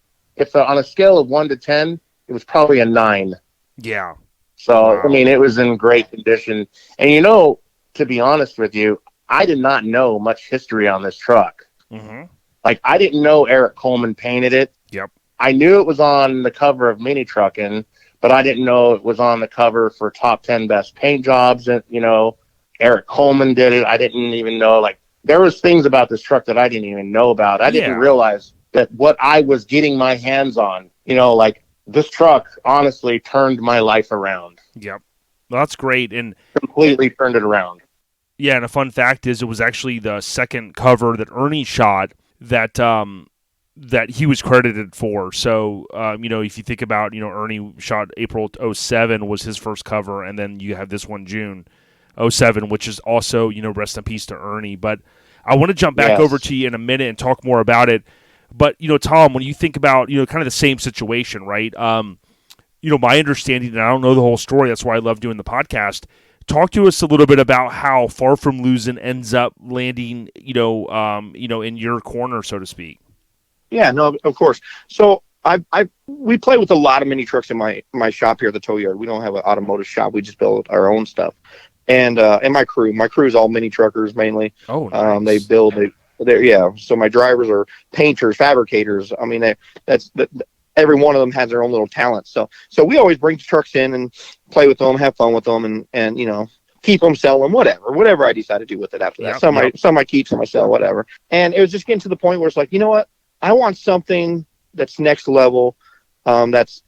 on a scale of 1 to 10, it was probably a 9. Yeah. So, Wow. it was in great condition. And, to be honest with you, I did not know much history on this truck. Mm-hmm. Like, I didn't know Eric Coleman painted it. Yep. I knew it was on the cover of Mini Truckin', but I didn't know it was on the cover for top 10 best paint jobs. And, Eric Coleman did it. I didn't even know, there was things about this truck that I didn't even know about. I didn't realize that what I was getting my hands on, this truck honestly turned my life around. Yep. Well, that's great. And completely turned it around. Yeah, and a fun fact is it was actually the second cover that Ernie shot that he was credited for. So, if you think about, Ernie shot April 07 was his first cover, and then you have this one June 07, which is also, rest in peace to Ernie. But I want to jump back over to you in a minute and talk more about it. But, Tom, when you think about, kind of the same situation, right? My understanding, and I don't know the whole story, that's why I love doing the podcast. Talk to us a little bit about how Far From Losing ends up landing, in your corner, so to speak. Yeah, no, of course. So we play with a lot of mini trucks in my shop here at the tow yard. We don't have an automotive shop. We just build our own stuff. And my crew is all mini truckers mainly. Oh, nice. They build it. So my drivers are painters, fabricators. I mean, every one of them has their own little talent. So we always bring trucks in and play with them, have fun with them, and keep them, sell them, whatever I decide to do with it after that. Some I keep, some I sell, whatever. And it was just getting to the point where it's like, you know what? I want something that's next level, that's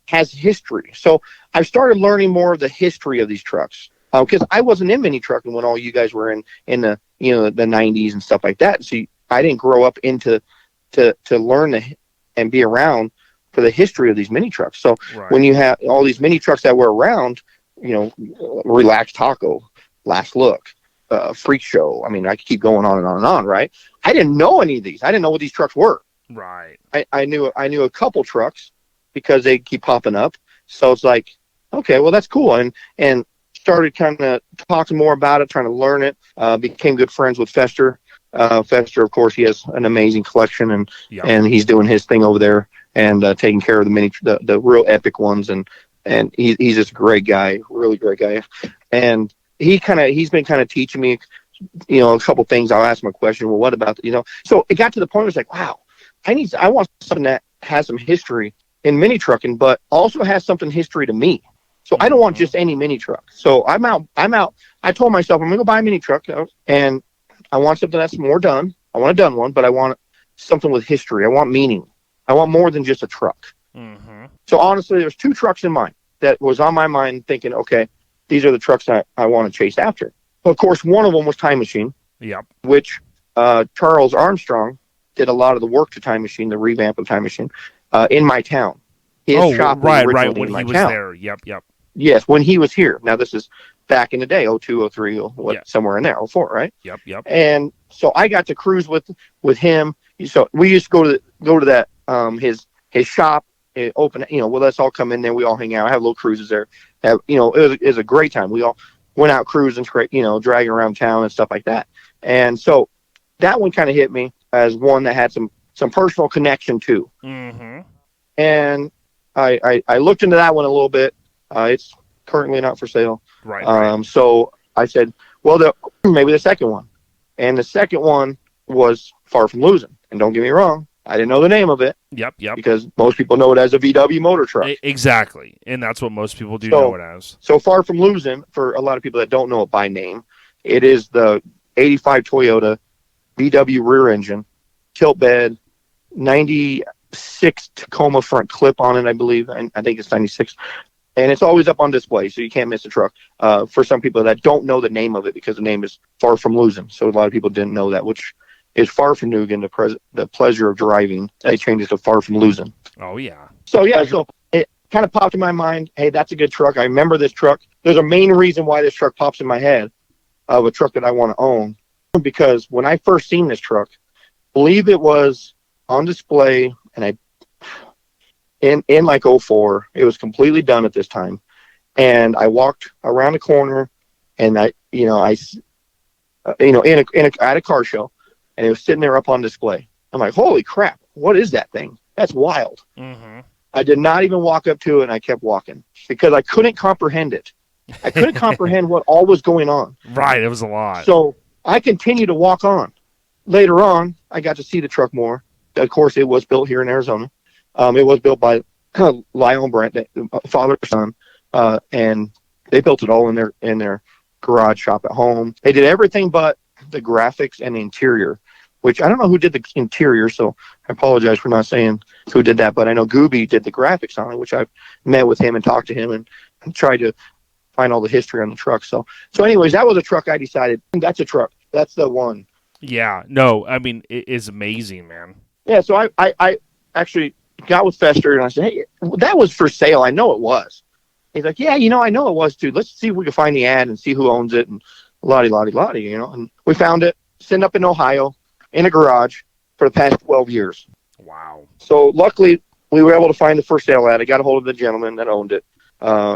has history. So I started learning more of the history of these trucks, because I wasn't in mini trucking when all you guys were in the the 90s and stuff like that. So I didn't grow up into to learn and be around for the history of these mini trucks. So when you have all these mini trucks that were around, Relax Taco, Last Look, Freak Show. I mean, I could keep going on and on and on, right? I didn't know any of these. I didn't know what these trucks were. Right. I knew a couple trucks because they keep popping up. So it's like, okay, well, that's cool. And started kind of talking more about it, trying to learn it. Became good friends with Fester. Fester, of course, he has an amazing collection, and he's doing his thing over there and taking care of the real epic ones. And he's just a great guy, really great guy. And he's been kind of teaching me, a couple things. I'll ask him a question. Well, what about, so it got to the point where it's like, wow, I want something that has some history in mini trucking, but also has something history to me. So I don't want just any mini truck. So I'm out. I told myself I'm going to go buy a mini truck, and I want something that's more done. I want a done one, but I want something with history. I want meaning. I want more than just a truck. Mm-hmm. So honestly, there's 2 trucks in mind that was on my mind thinking, okay, these are the trucks that I want to chase after. Of course, one of them was Time Machine, which Charles Armstrong did a lot of the work to Time Machine, the revamp of Time Machine, in my town. His shop was originally when in my he was town. there. Yep. Yes, when he was here. Now, this is back in the day, 02, 03, somewhere in there, 04, right? Yep. And so I got to cruise with him. So we used to go to that his shop, open. Let's all come in there. We all hang out. Have little cruises there. It was a great time. We all went out cruising, dragging around town and stuff like that. And so that one kind of hit me as one that had some personal connection to. Mm-hmm. And I looked into that one a little bit. It's currently not for sale. Right. So I said, well, maybe the second one. And the second one was Far From Losing. And don't get me wrong, I didn't know the name of it. Yep. Because most people know it as a VW motor truck. Exactly. And that's what most people know it as. So Far From Losing, for a lot of people that don't know it by name, it is the 85 Toyota VW rear engine, tilt bed, 96 Tacoma front clip on it, I believe. I think it's 96. And it's always up on display, so you can't miss a truck. For some people that don't know the name of it, because the name is Far From Losing. So a lot of people didn't know that, which is Far From Nugan, the pleasure of driving. They changed it to Far From Losing. Oh, yeah. So it kind of popped in my mind, hey, that's a good truck. I remember this truck. There's a main reason why this truck pops in my head of a truck that I want to own. Because when I first seen this truck, I believe it was on display, and in like 04, it was completely done at this time. And I walked around the corner, and I at a car show, and it was sitting there up on display. I'm like, holy crap, what is that thing? That's wild. Mm-hmm. I did not even walk up to it, and I kept walking because I couldn't comprehend it. I couldn't comprehend what all was going on. Right, it was a lot. So I continued to walk on. Later on, I got to see the truck more. Of course, it was built here in Arizona. It was built by Lyle and Brent, father and son, and they built it all in their garage shop at home. They did everything but the graphics and the interior, which I don't know who did the interior, so I apologize for not saying who did that, but I know Gooby did the graphics on it, which I've met with him and talked to him and tried to find all the history on the truck. So anyways, that was a truck I decided, that's a truck. That's the one. Yeah, no, I mean, it is amazing, man. Yeah, so I actually got with Fester, and I said, hey, that was for sale. I know it was. He's like, yeah, I know it was, too. Let's see if we can find the ad and see who owns it, and lottie, and we found it sitting up in Ohio in a garage for the past 12 years. Wow. So luckily, we were able to find the first sale ad. I got a hold of the gentleman that owned it.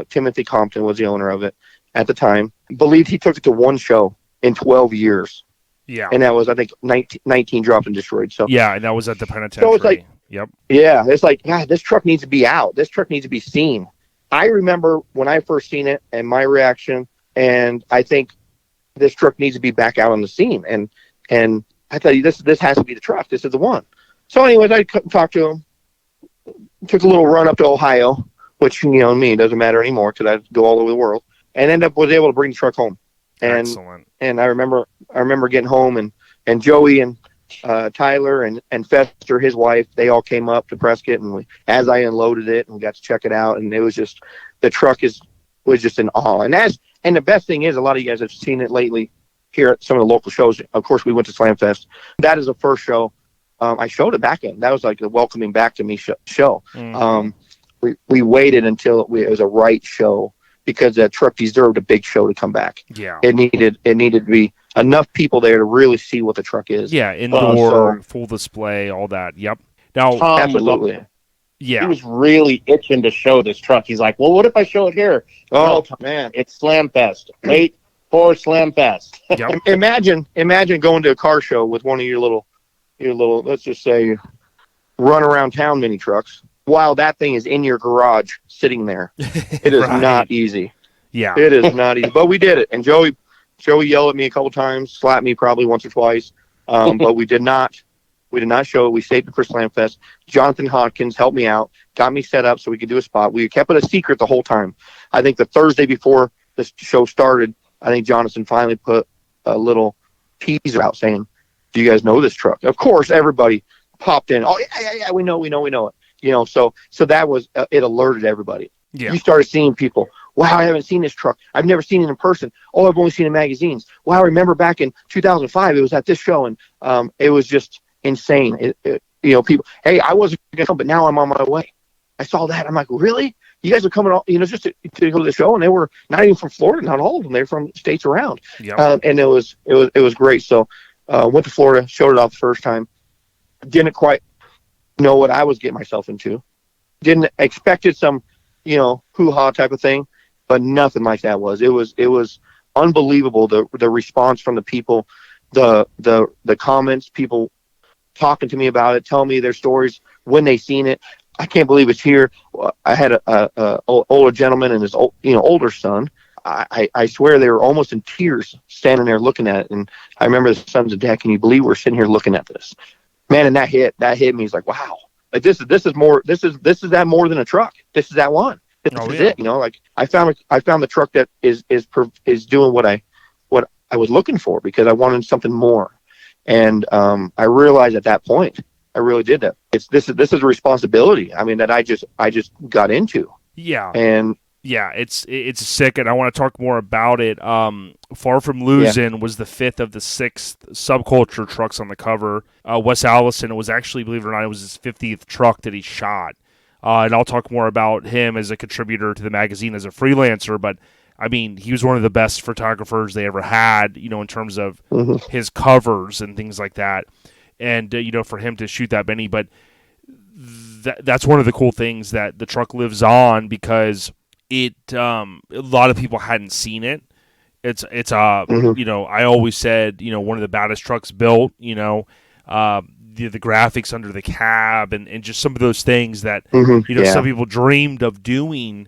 Timothy Compton was the owner of it at the time. Believed he took it to one show in 12 years. Yeah. And that was, I think, 19 dropped and destroyed. So yeah, and that was at the penitentiary. So it's like, yep. Yeah, it's like, God, this truck needs to be out. This truck needs to be seen. I remember when I first seen it and my reaction, and I think this truck needs to be back out on the scene. And I thought, this has to be the truck. This is the one. So anyways, I talked to him, took a little run up to Ohio, which, me, it doesn't matter anymore because I go all over the world, and was able to bring the truck home. And, excellent. And I remember getting home, and Joey and Tyler and Fester, his wife, they all came up to Prescott, and as I unloaded it, and we got to check it out, and it was just, the truck was just in awe. And the best thing is, a lot of you guys have seen it lately here at some of the local shows. Of course, we went to Slam Fest. That is the first show. I showed it back in. That was like the welcoming back to me show. Mm-hmm. We waited until it was a right show, because that truck deserved a big show to come back. Yeah. It needed to be enough people there to really see what the truck is. Yeah, indoor, full display, all that. Yep. Now, absolutely. Yeah. He was really itching to show this truck. He's like, well, what if I show it here? Oh, No, man. it's Slam Fest. Wait for Slam Fest. Yep. Imagine going to a car show with one of your little, let's just say, run around town mini trucks while that thing is in your garage sitting there. It is Right. not easy. Yeah. It is not easy. But we did it. And Joey yelled at me a couple times, slapped me probably once or twice. But we did not show it. We saved it for Slam Fest. Jonathan Hodkins helped me out, got me set up so we could do a spot. We kept it a secret the whole time. I think the Thursday before the show started, I think Jonathan finally put a little teaser out saying, do you guys know this truck? Of course, everybody popped in. Oh, yeah, we know it. So that was, it alerted everybody. Yeah. You started seeing people, wow, I haven't seen this truck. I've never seen it in person. Oh, I've only seen it in magazines. Wow, I remember back in 2005, it was at this show, and it was just insane. People, hey, I wasn't going to come, but now I'm on my way. I saw that. I'm like, really? You guys are coming, just to go to the show, and they were not even from Florida, not all of them. They were from states around. Yep. And it was great. So went to Florida, showed it off the first time. Didn't quite know what I was getting myself into. Didn't expected some, hoo-ha type of thing, but nothing like that was. It was unbelievable, the response from the people, the comments, people talking to me about it, telling me their stories when they seen it. I can't believe it's here. I had a older gentleman and his older son. I swear they were almost in tears standing there looking at it. And I remember the son's like, Dad, can you believe we're sitting here looking at this? Man, and that hit me. It's like, wow, like this is more than a truck. This is that one. This is it. Like I found the truck that is doing what I was looking for, because I wanted something more. And I realized at that point, I really did that. This is a responsibility. I mean, that I just got into. Yeah. And yeah, it's sick, and I want to talk more about it. Far From Losing was the 5th of the 6th subculture trucks on the cover. Wes Allison, it was actually, believe it or not, it was his 50th truck that he shot. And I'll talk more about him as a contributor to the magazine as a freelancer, but I mean, he was one of the best photographers they ever had, in terms of his covers and things like that. And, for him to shoot that many, but that's one of the cool things, that the truck lives on, because a lot of people hadn't seen it. It's I always said, one of the baddest trucks built, the graphics under the cab and just some of those things that, some people dreamed of doing,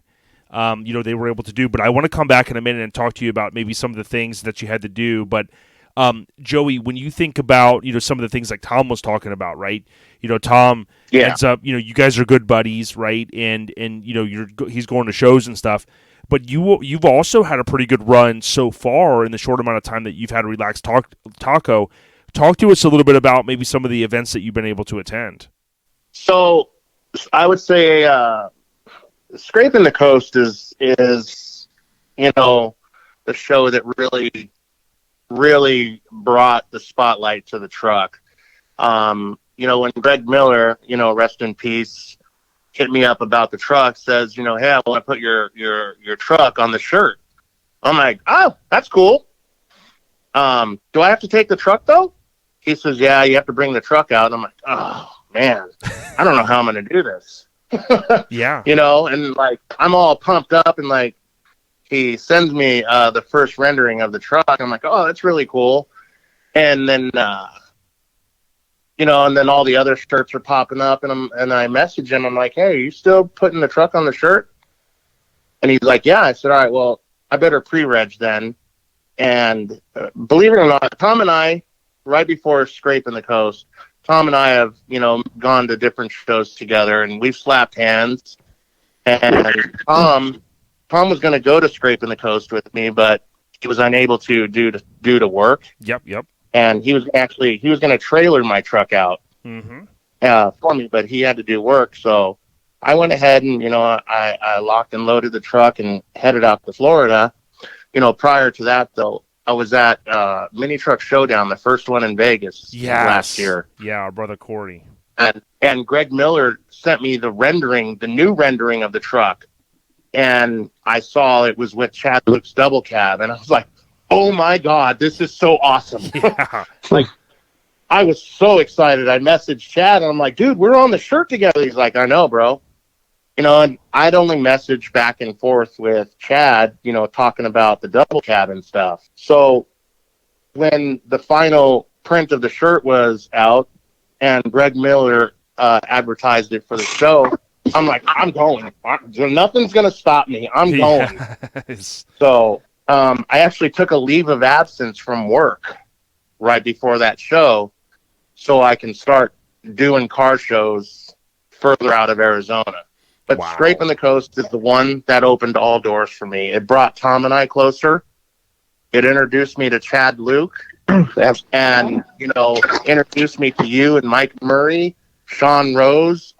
they were able to do. But I want to come back in a minute and talk to you about maybe some of the things that you had to do. But Joey, when you think about, some of the things like Tom was talking about, right? Tom ends up, you guys are good buddies, right? And he's going to shows and stuff. But you've also had a pretty good run so far in the short amount of time that you've had Relaxed Taco. Talk to us a little bit about maybe some of the events that you've been able to attend. So I would say Scraping the Coast is the show that really brought the spotlight to the truck. When Greg Miller, rest in peace, hit me up about the truck, says, hey, I want to put your truck on the shirt. I'm like, oh, that's cool. Do I have to take the truck though? He says, yeah, you have to bring the truck out. I'm like, oh man, I don't know how I'm going to do this. Yeah. And like, I'm all pumped up, and like, he sends me the first rendering of the truck. I'm like, oh, that's really cool. And then, and then all the other shirts are popping up, and I message him. I'm like, hey, are you still putting the truck on the shirt? And he's like, yeah. I said, all right, well, I better pre-reg then. And believe it or not, Tom and I, right before Scraping the Coast, Tom and I have, gone to different shows together, and we've slapped hands. And Tom was going to go to Scraping the Coast with me, but he was unable to due to work. Yep. And he was going to trailer my truck out for me, but he had to do work. So I went ahead and, I locked and loaded the truck and headed out to Florida. Prior to that, though, I was at Mini Truck Showdown, the first one in Vegas last year. Yeah, our brother Corey. And Greg Miller sent me the new rendering of the truck. And I saw it was with Chad Luke's double cab. And I was like, oh my God, this is so awesome. Yeah. I was so excited. I messaged Chad, and I'm like, dude, we're on the shirt together. He's like, I know, bro. And I'd only message back and forth with Chad, talking about the double cab and stuff. So when the final print of the shirt was out and Greg Miller advertised it for the show, I'm like, I'm going. Nothing's going to stop me. I'm going. Yes. So I actually took a leave of absence from work right before that show so I can start doing car shows further out of Arizona. But Wow. Scraping the Coast is the one that opened all doors for me. It brought Tom and I closer. It introduced me to Chad Luke and, introduced me to you and Mike Murray, Sean Rose,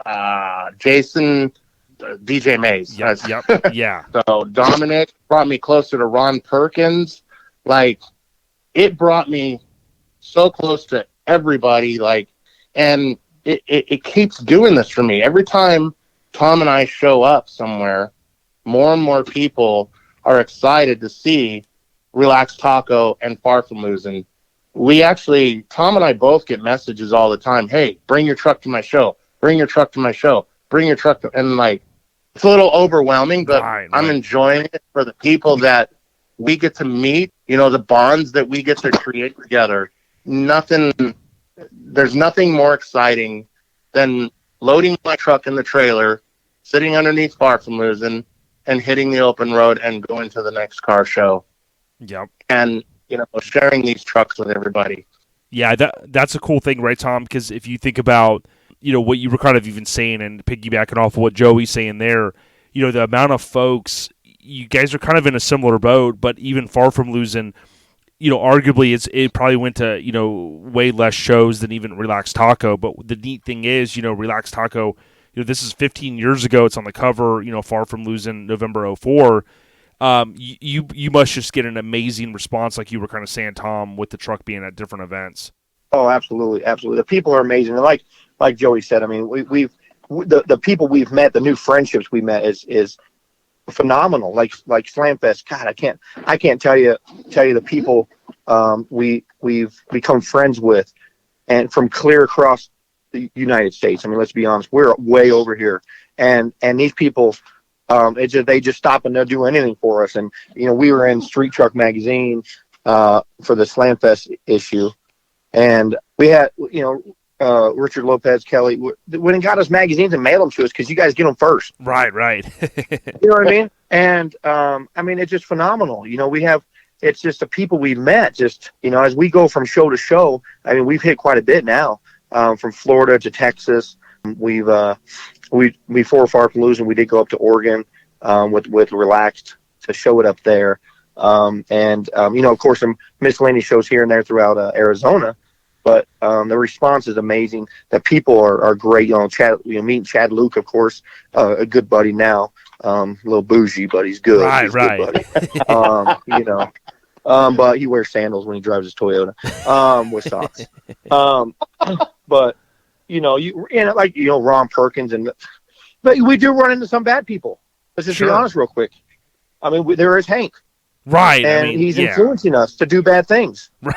Jason, DJ Mays. Yep. Yeah. So Dominic brought me closer to Ron Perkins. Like, it brought me so close to everybody. Like, and it keeps doing this for me. Every time Tom and I show up somewhere, more and more people are excited to see Relax Taco and Far From Losing. Tom and I both get messages all the time. Hey, bring your truck to my show. Bring your truck to my show. Bring your truck to, and like, it's a little overwhelming, but Right. I'm enjoying it for the people that we get to meet, the bonds that we get to create together. There's nothing more exciting than loading my truck in the trailer, sitting underneath Far From Losing, and hitting the open road and going to the next car show. Yep. And, sharing these trucks with everybody. Yeah, that's a cool thing, right, Tom? Because if you think about, what you were kind of even saying and piggybacking off of what Joey's saying there, the amount of folks, you guys are kind of in a similar boat, but even Far From Losing, arguably it probably went to, way less shows than even Relax Taco. But the neat thing is, Relax Taco, this is 15 years ago. It's on the cover, Far From Losing, November 2004. You must just get an amazing response, like you were kind of saying, Tom, with the truck being at different events. Oh, absolutely, absolutely. The people are amazing. And like Joey said, I mean, the people we've met, the new friendships we met is phenomenal. Like Slamfest. God, I can't tell you the people we've become friends with, and from clear across the United States. I mean, let's be honest, we're way over here, and these people. They just stop and they'll do anything for us. And, we were in Street Truck Magazine for the Slamfest issue. And we had, Richard Lopez, Kelly, went and got us magazines and mailed them to us because you guys get them first. Right. You know what I mean? And, it's just phenomenal. It's just the people we've met, just, as we go from show to show, I mean, we've hit quite a bit now, from Florida to Texas. Before Far From Losing, we did go up to Oregon with Relaxed to show it up there, of course some miscellaneous shows here and there throughout Arizona. But the response is amazing. The people are great. Chad, meeting Chad Luke, of course, a good buddy now, a little bougie, but he's good. Right, he's right. Good buddy. But he wears sandals when he drives his Toyota with socks. But. Ron Perkins, but we do run into some bad people. Let's just be honest real quick. I mean, there is Hank. Right. And he's influencing us to do bad things. Right.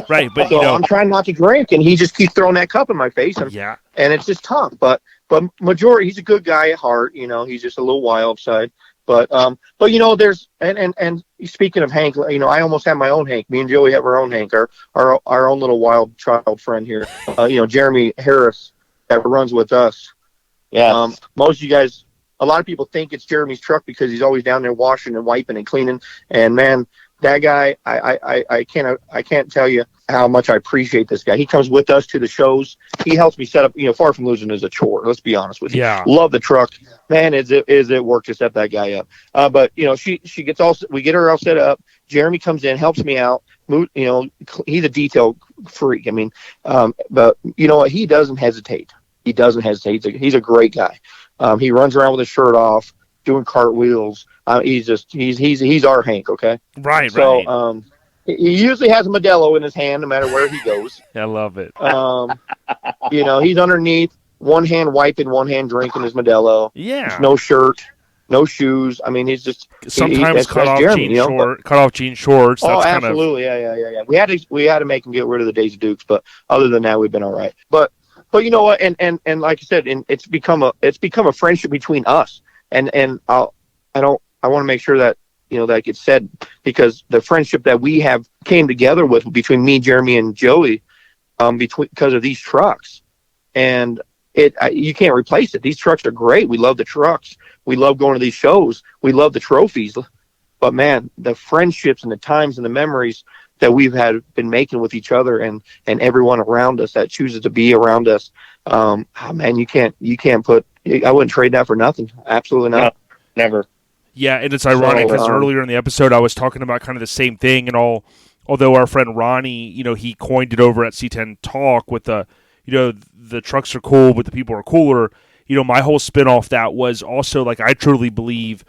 Right. But, so I'm trying not to drink, and he just keeps throwing that cup in my face. And it's just tough. But majority, he's a good guy at heart. He's just a little wild side. But there's, and speaking of Hank, I almost have my own Hank. Me and Joey have our own Hank, our own little wild child friend here. Jeremy Harris that runs with us. Yeah. Most of you guys, a lot of people think it's Jeremy's truck because he's always down there washing and wiping and cleaning. And man, that guy, I can't tell you how much I appreciate this guy. He comes with us to the shows. He helps me set up. Far From Losing is a chore. Let's be honest with you. Yeah. Love the truck, man. Is it work to set that guy up? But she gets we get her all set up. Jeremy comes in, helps me out. He's a detail freak. I mean, but you know what? He doesn't hesitate. He's a great guy. He runs around with his shirt off, doing cartwheels. He's our Hank. Okay. Right. So, he usually has a Modelo in his hand no matter where he goes. I love it. He's underneath, one hand wiping, one hand drinking his Modelo. Yeah. There's no shirt, no shoes. I mean, he's just sometimes cut off Jeremy, jean shorts. Oh, That's absolutely, yeah. We had to make him get rid of the Daisy Dukes, but other than that, we've been all right. But you know what? And like I said, it's become a friendship between us. And I want to make sure that that gets said, because the friendship that we have came together with between me, Jeremy, and Joey, because of these trucks, and you can't replace it. These trucks are great. We love the trucks. We love going to these shows. We love the trophies. But man, the friendships and the times and the memories that we've been making with each other and everyone around us that chooses to be around us. Man, you can't put. I wouldn't trade that for nothing. Absolutely not. No, never. Yeah, and it's ironic because earlier in the episode I was talking about kind of the same thing and all. Although our friend Ronnie, he coined it over at C10 Talk with the trucks are cool, but the people are cooler. My whole spin off that was also like, I truly believe,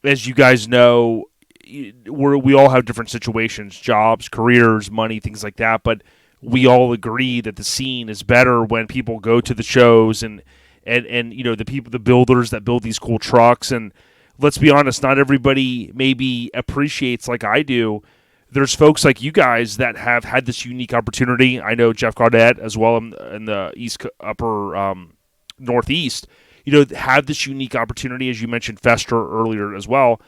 as you guys know, we all have different situations, jobs, careers, money, things like that. But we all agree that the scene is better when people go to the shows and the builders that build these cool trucks. And let's be honest, not everybody maybe appreciates like I do. There's folks like you guys that have had this unique opportunity. I know Jeff Gaudette as well in the upper Northeast, have this unique opportunity, as you mentioned Fester earlier as well,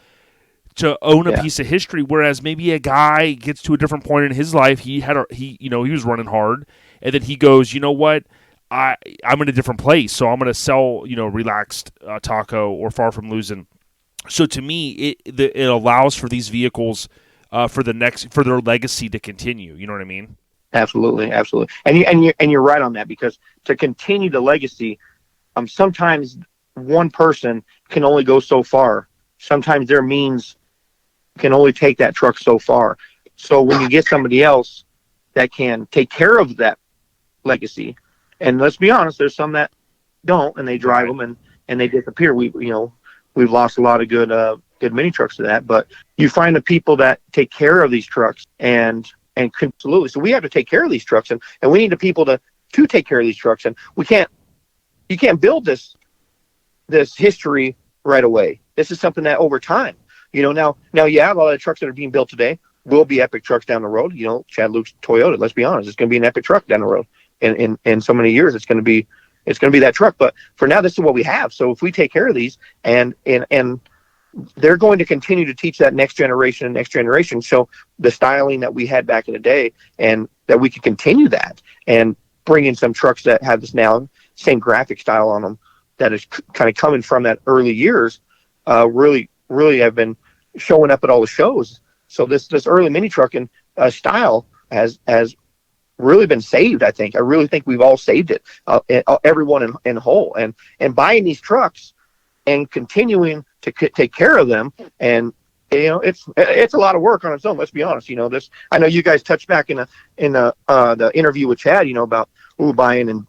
to own a piece of history. Whereas maybe a guy gets to a different point in his life. He was running hard, and then he goes, you know what? I'm in a different place, so I'm going to sell, Relaxed Taco or Far From Losing. So to me, it allows for these vehicles for their legacy to continue. You know what I mean? Absolutely. And you're right on that, because to continue the legacy, sometimes one person can only go so far. Sometimes their means can only take that truck so far. So when you get somebody else that can take care of that legacy, and let's be honest, there's some that don't, and they drive them and they disappear. We've lost a lot of good mini trucks to that, but you find the people that take care of these trucks and absolutely. So we have to take care of these trucks, and we need the people to take care of these trucks, and you can't build this history right away. This is something that over time, now, a lot of the trucks that are being built today will be epic trucks down the road. Chad Luke's Toyota, let's be honest, it's going to be an epic truck down the road. In so many years, it's going to be that truck. But for now, this is what we have. So if we take care of these, and they're going to continue to teach that next generation. So the styling that we had back in the day, and that we can continue that and bring in some trucks that have this now same graphic style on them that is kind of coming from that early years, really have been showing up at all the shows. So this early mini trucking style has really been saved. I really think we've all saved it, everyone in whole, and buying these trucks and continuing to take care of them. And it's a lot of work on its own. Let's be honest. I know you guys touched back in the interview with Chad, about buying and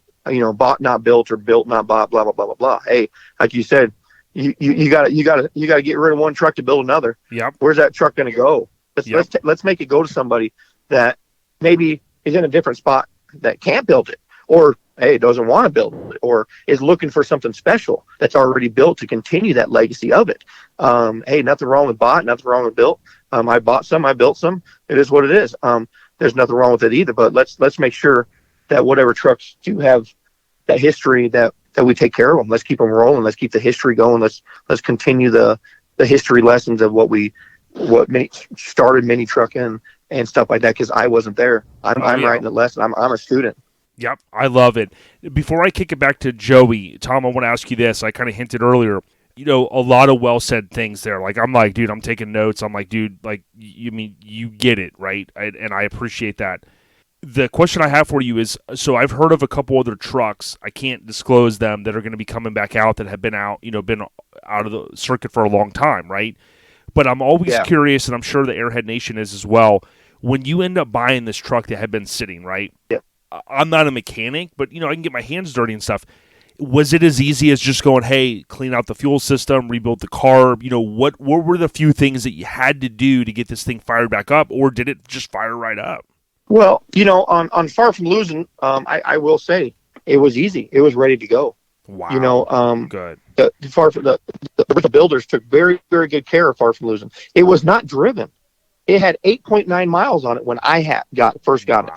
bought not built, or built not bought, blah blah blah blah blah. Hey, like you said, you got to get rid of one truck to build another. Yep. Where's that truck going to go? Let's make it go to somebody that maybe is in a different spot that can't build it, or doesn't want to build it, or is looking for something special that's already built to continue that legacy of it. Nothing wrong with bought, nothing wrong with built. I bought some, I built some. It is what it is. There's nothing wrong with it either. But let's make sure that whatever trucks do have that history, that we take care of them. Let's keep them rolling. Let's keep the history going. Let's continue the history lessons of what started mini trucking and stuff like that, because I wasn't there. I'm writing the lesson. I'm a student. Yep, I love it. Before I kick it back to Joey, Tom, I want to ask you this. I kind of hinted earlier, a lot of well-said things there. Like, I'm like, dude, I'm taking notes. I'm like, dude, like, you get it, right? And I appreciate that. The question I have for you is, so I've heard of a couple other trucks, I can't disclose them, that are going to be coming back out, that have been out, been out of the circuit for a long time, right? But I'm always curious, and I'm sure the Airhead Nation is as well, when you end up buying this truck that had been sitting, right? Yeah. I'm not a mechanic, but, I can get my hands dirty and stuff. Was it as easy as just going, hey, clean out the fuel system, rebuild the carb? What were the few things that you had to do to get this thing fired back up, or did it just fire right up? Well, on Far From Losing, I will say it was easy. It was ready to go. Wow. Good. the original builders took very, very good care of Far From Losing. It was not driven. It had 8.9 miles on it when I first got it.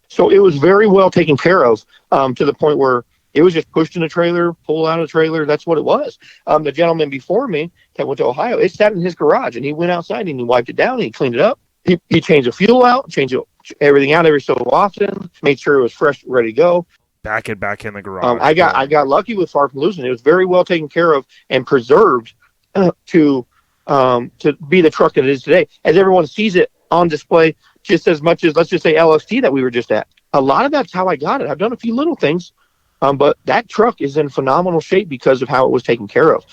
So it was very well taken care of, to the point where it was just pushed in a trailer, pulled out of the trailer. That's what it was. The gentleman before me that went to Ohio, it sat in his garage, and he went outside and he wiped it down and he cleaned it up. He changed the fuel out, everything out every so often, made sure it was fresh, ready to go. Back in the garage. I got lucky with Far From Losing. It was very well taken care of and preserved to be the truck that it is today. As everyone sees it on display, just as much as, let's just say, LST that we were just at. A lot of that's how I got it. I've done a few little things, but that truck is in phenomenal shape because of how it was taken care of.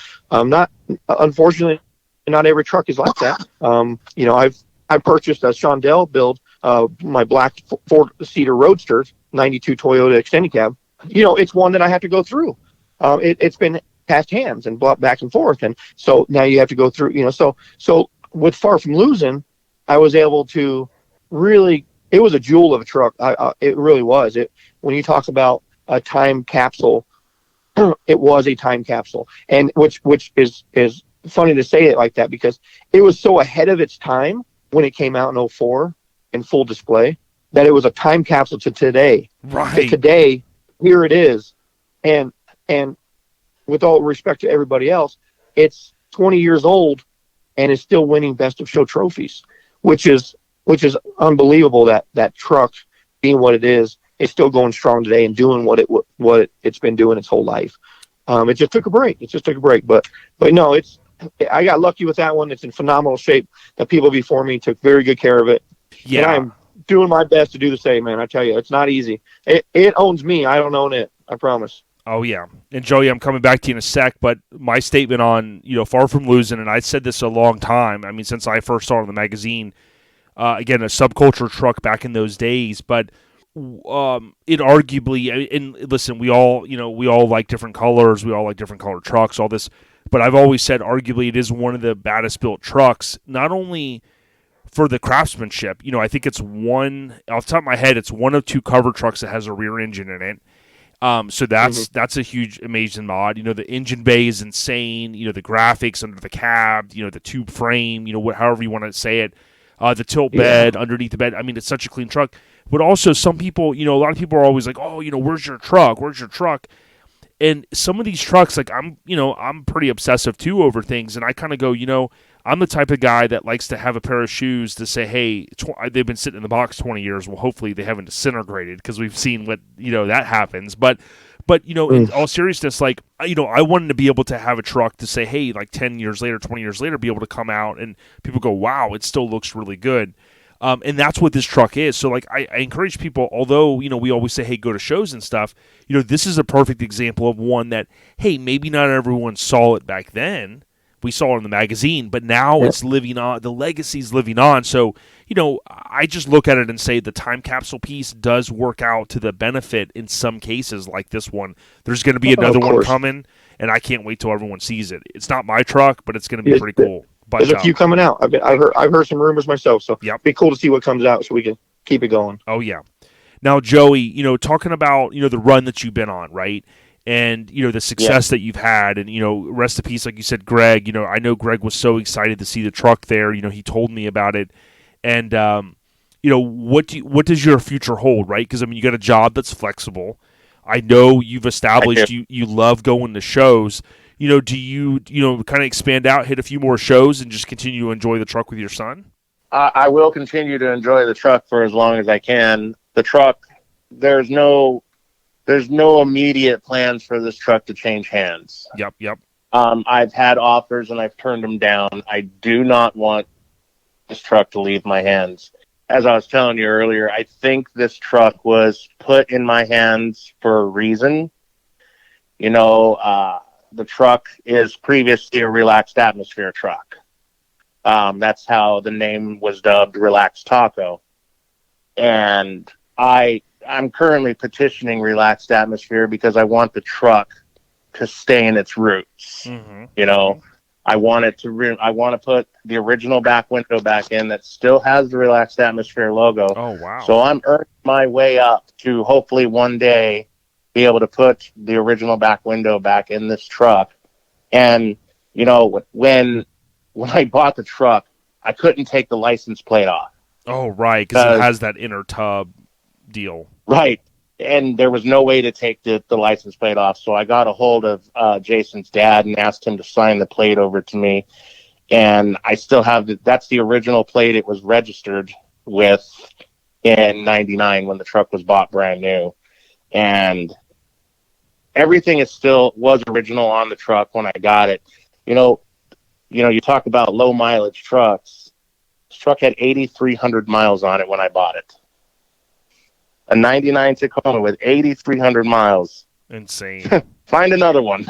Unfortunately, not every truck is like that. I've purchased a Shondell build, my black 4-seater Roadster, 92 Toyota extended cab. It's one that I have to go through. It's been past hands and brought back and forth, and so now you have to go through. So with Far From Losing, I was able to really. It was a jewel of a truck. It really was. When you talk about a time capsule, it was a time capsule, and which is funny to say it like that because it was so ahead of its time when it came out in 2004 in full display that it was a time capsule to today. Right. To today, here it is, and with all respect to everybody else, it's 20 years old and is still winning best of show trophies, which is unbelievable that truck being what it is still going strong today and doing what it's been doing its whole life. It just took a break. But no, I got lucky with that one. It's in phenomenal shape. The people before me took very good care of it. Yeah. And I'm doing my best to do the same, man. I tell you, it's not easy. It owns me. I don't own it. I promise. Oh, yeah. And, Joey, I'm coming back to you in a sec, but my statement on, Far From Losing, and I said this a long time, since I first saw it in the magazine, again, a subculture truck back in those days, but it arguably, and listen, we all like different colors, we all like different colored trucks, all this, but I've always said arguably it is one of the baddest built trucks, not only for the craftsmanship. I think it's one, off the top of my head, it's one of two cover trucks that has a rear engine in it. So that's a huge, amazing mod. The engine bay is insane. The graphics under the cab, the tube frame, however you want to say it, the tilt bed underneath the bed. It's such a clean truck. But also some people, a lot of people are always like, oh, where's your truck? Where's your truck? And some of these trucks, like I'm pretty obsessive too over things. And I kind of go, I'm the type of guy that likes to have a pair of shoes to say, hey, they've been sitting in the box 20 years. Well, hopefully they haven't disintegrated because we've seen what, that happens. But in all seriousness, like, I wanted to be able to have a truck to say, hey, like 10 years later, 20 years later, be able to come out and people go, wow, it still looks really good. And that's what this truck is. So, like, I encourage people, although, we always say, hey, go to shows and stuff, this is a perfect example of one that, hey, maybe not everyone saw it back then. We saw it in the magazine, but now it's living on. The legacy's living on. So, I just look at it and say the time capsule piece does work out to the benefit in some cases like this one. There's going to be another one coming, and I can't wait till everyone sees it. It's not my truck, but it's going to be pretty cool. But, there's a few coming out. I've heard some rumors myself, so it'd be cool to see what comes out so we can keep it going. Oh, yeah. Now, Joey, talking about, the run that you've been on, right? And, the success that you've had, and, rest in peace, like you said, Greg, I know Greg was so excited to see the truck there. He told me about it. And, what does your future hold, right? Because, you got a job that's flexible. I know you've established you love going to shows. Do you kind of expand out, hit a few more shows, and just continue to enjoy the truck with your son? I will continue to enjoy the truck for as long as I can. The truck, there's no immediate plans for this truck to change hands. Yep. I've had offers and I've turned them down. I do not want this truck to leave my hands. As I was telling you earlier, I think this truck was put in my hands for a reason. The truck is previously a relaxed atmosphere truck. That's how the name was dubbed, Relaxed Taco. And I'm currently petitioning Relaxed Atmosphere because I want the truck to stay in its roots. Mm-hmm. I want it to. I want to put the original back window back in that still has the Relaxed Atmosphere logo. Oh wow! So I'm earning my way up to hopefully one day be able to put the original back window back in this truck And, when I bought the truck, I couldn't take the license plate off. Oh, right, because it has that inner tub deal. Right. And there was no way to take the license plate off. So I got a hold of Jason's dad and asked him to sign the plate over to me. And I still have that's the original plate it was registered with in 99 when the truck was bought brand new. And everything was original on the truck when I got it. You talk about low mileage trucks. This truck had 8,300 miles on it when I bought it. A 99 Tacoma with 8,300 miles. Insane. Find another one.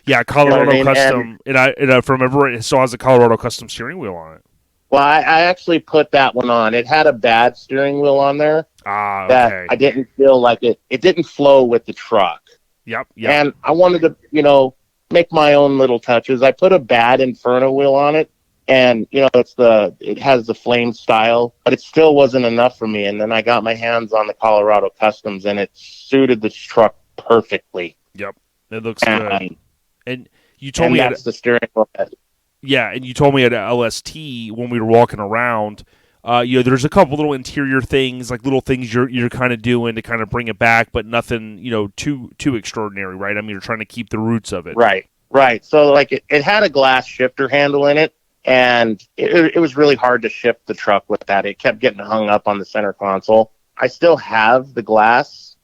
Yeah. Colorado Custom. And I remember it still has a Colorado Custom steering wheel on it. Well, I actually put that one on. It had a bad steering wheel on there. That I didn't feel like it. It didn't flow with the truck. Yep. And I wanted to, make my own little touches. I put a bad Inferno wheel on it, and it has the flame style, but it still wasn't enough for me. And then I got my hands on the Colorado Customs, and it suited this truck perfectly. Yep, it looks good. And you told me that's the steering wheel. Yeah, and you told me at LST when we were walking around, there's a couple little interior things, like little things you're kind of doing to kind of bring it back, but nothing, too extraordinary, right? I mean, you're trying to keep the roots of it. Right. So, like, it had a glass shifter handle in it, and it was really hard to shift the truck with that. It kept getting hung up on the center console. I still have the glass,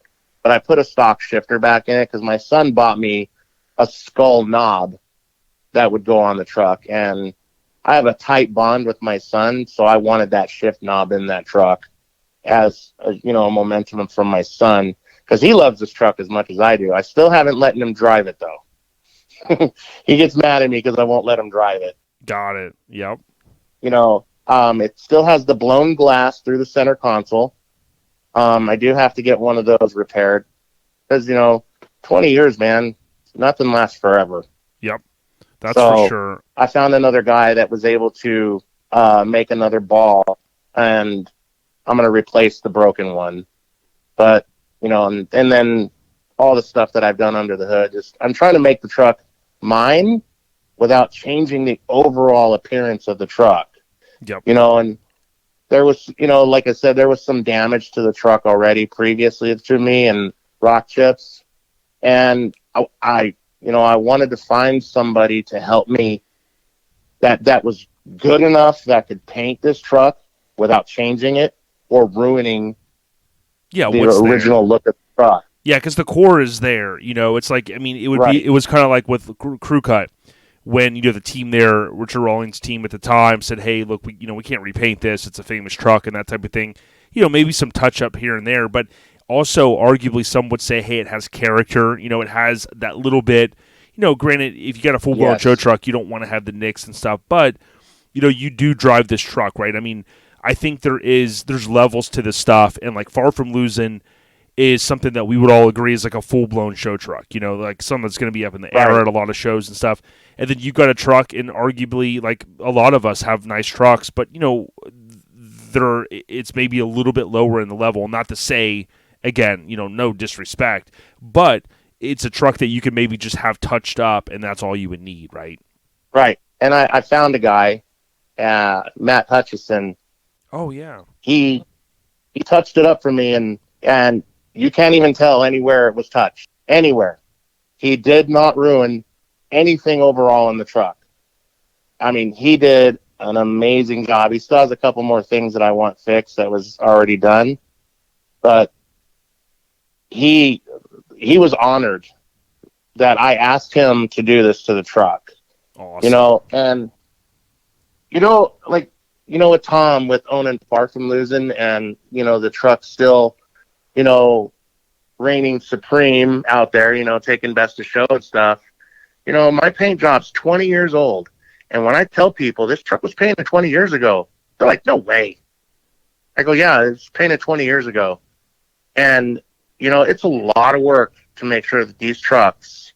but I put a stock shifter back in it because my son bought me a skull knob that would go on the truck, and I have a tight bond with my son, so I wanted that shift knob in that truck as a momentum from my son, because he loves this truck as much as I do. I still haven't let him drive it though. He gets mad at me because I won't let him drive it. Got it. Yep. It still has the blown glass through the center console. I do have to get one of those repaired because 20 years, man, nothing lasts forever. Yep. That's for sure. I found another guy that was able to make another ball, and I'm going to replace the broken one. But, and then all the stuff that I've done under the hood, I'm trying to make the truck mine without changing the overall appearance of the truck. Yep. And there was, like I said, there was some damage to the truck already previously to me and rock chips. And I wanted to find somebody to help me that was good enough that could paint this truck without changing it or ruining the original look of the truck. Yeah, because the core is there. It's like, I mean, it was kind of like with Crew Cut when, the team there, Richard Rawlings' team at the time said, hey, look, we can't repaint this. It's a famous truck and that type of thing. Maybe some touch up here and there, but also, arguably, some would say, hey, it has character. It has that little bit. Granted, if you got a full-blown show truck, you don't want to have the nicks and stuff. But, you do drive this truck, right? I mean, I think there's levels to this stuff. And, like, Far From Losing is something that we would all agree is like a full-blown show truck. like something that's going to be up in the air at a lot of shows and stuff. And then you got a truck, and arguably, like, a lot of us have nice trucks. But, it's maybe a little bit lower in the level. Not to say... Again, no disrespect, but it's a truck that you can maybe just have touched up, and that's all you would need, right? Right. And I found a guy, Matt Hutchison. Oh, yeah. He touched it up for me, and you can't even tell anywhere it was touched. Anywhere. He did not ruin anything overall in the truck. I mean, he did an amazing job. He still has a couple more things that I want fixed that was already done, but he was honored that I asked him to do this to the truck. Awesome. And with Tom, with owning Far From Losing, and the truck still reigning supreme out there, taking best of show and stuff. My paint job's 20 years old, and when I tell people this truck was painted 20 years ago, they're like, no way. I go, yeah, it's painted 20 years ago. And it's a lot of work to make sure that these trucks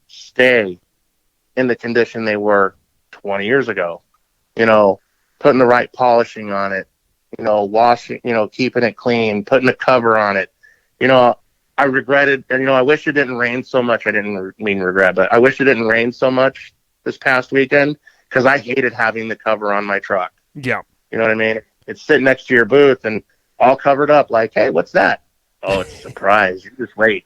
stay in the condition they were 20 years ago. Putting the right polishing on it, washing, keeping it clean, putting a cover on it. I regretted, and I wish it didn't rain so much. I didn't mean regret, but I wish it didn't rain so much this past weekend because I hated having the cover on my truck. Yeah. You know what I mean? It's sitting next to your booth and all covered up like, hey, what's that? Oh, it's a surprise. You just wait.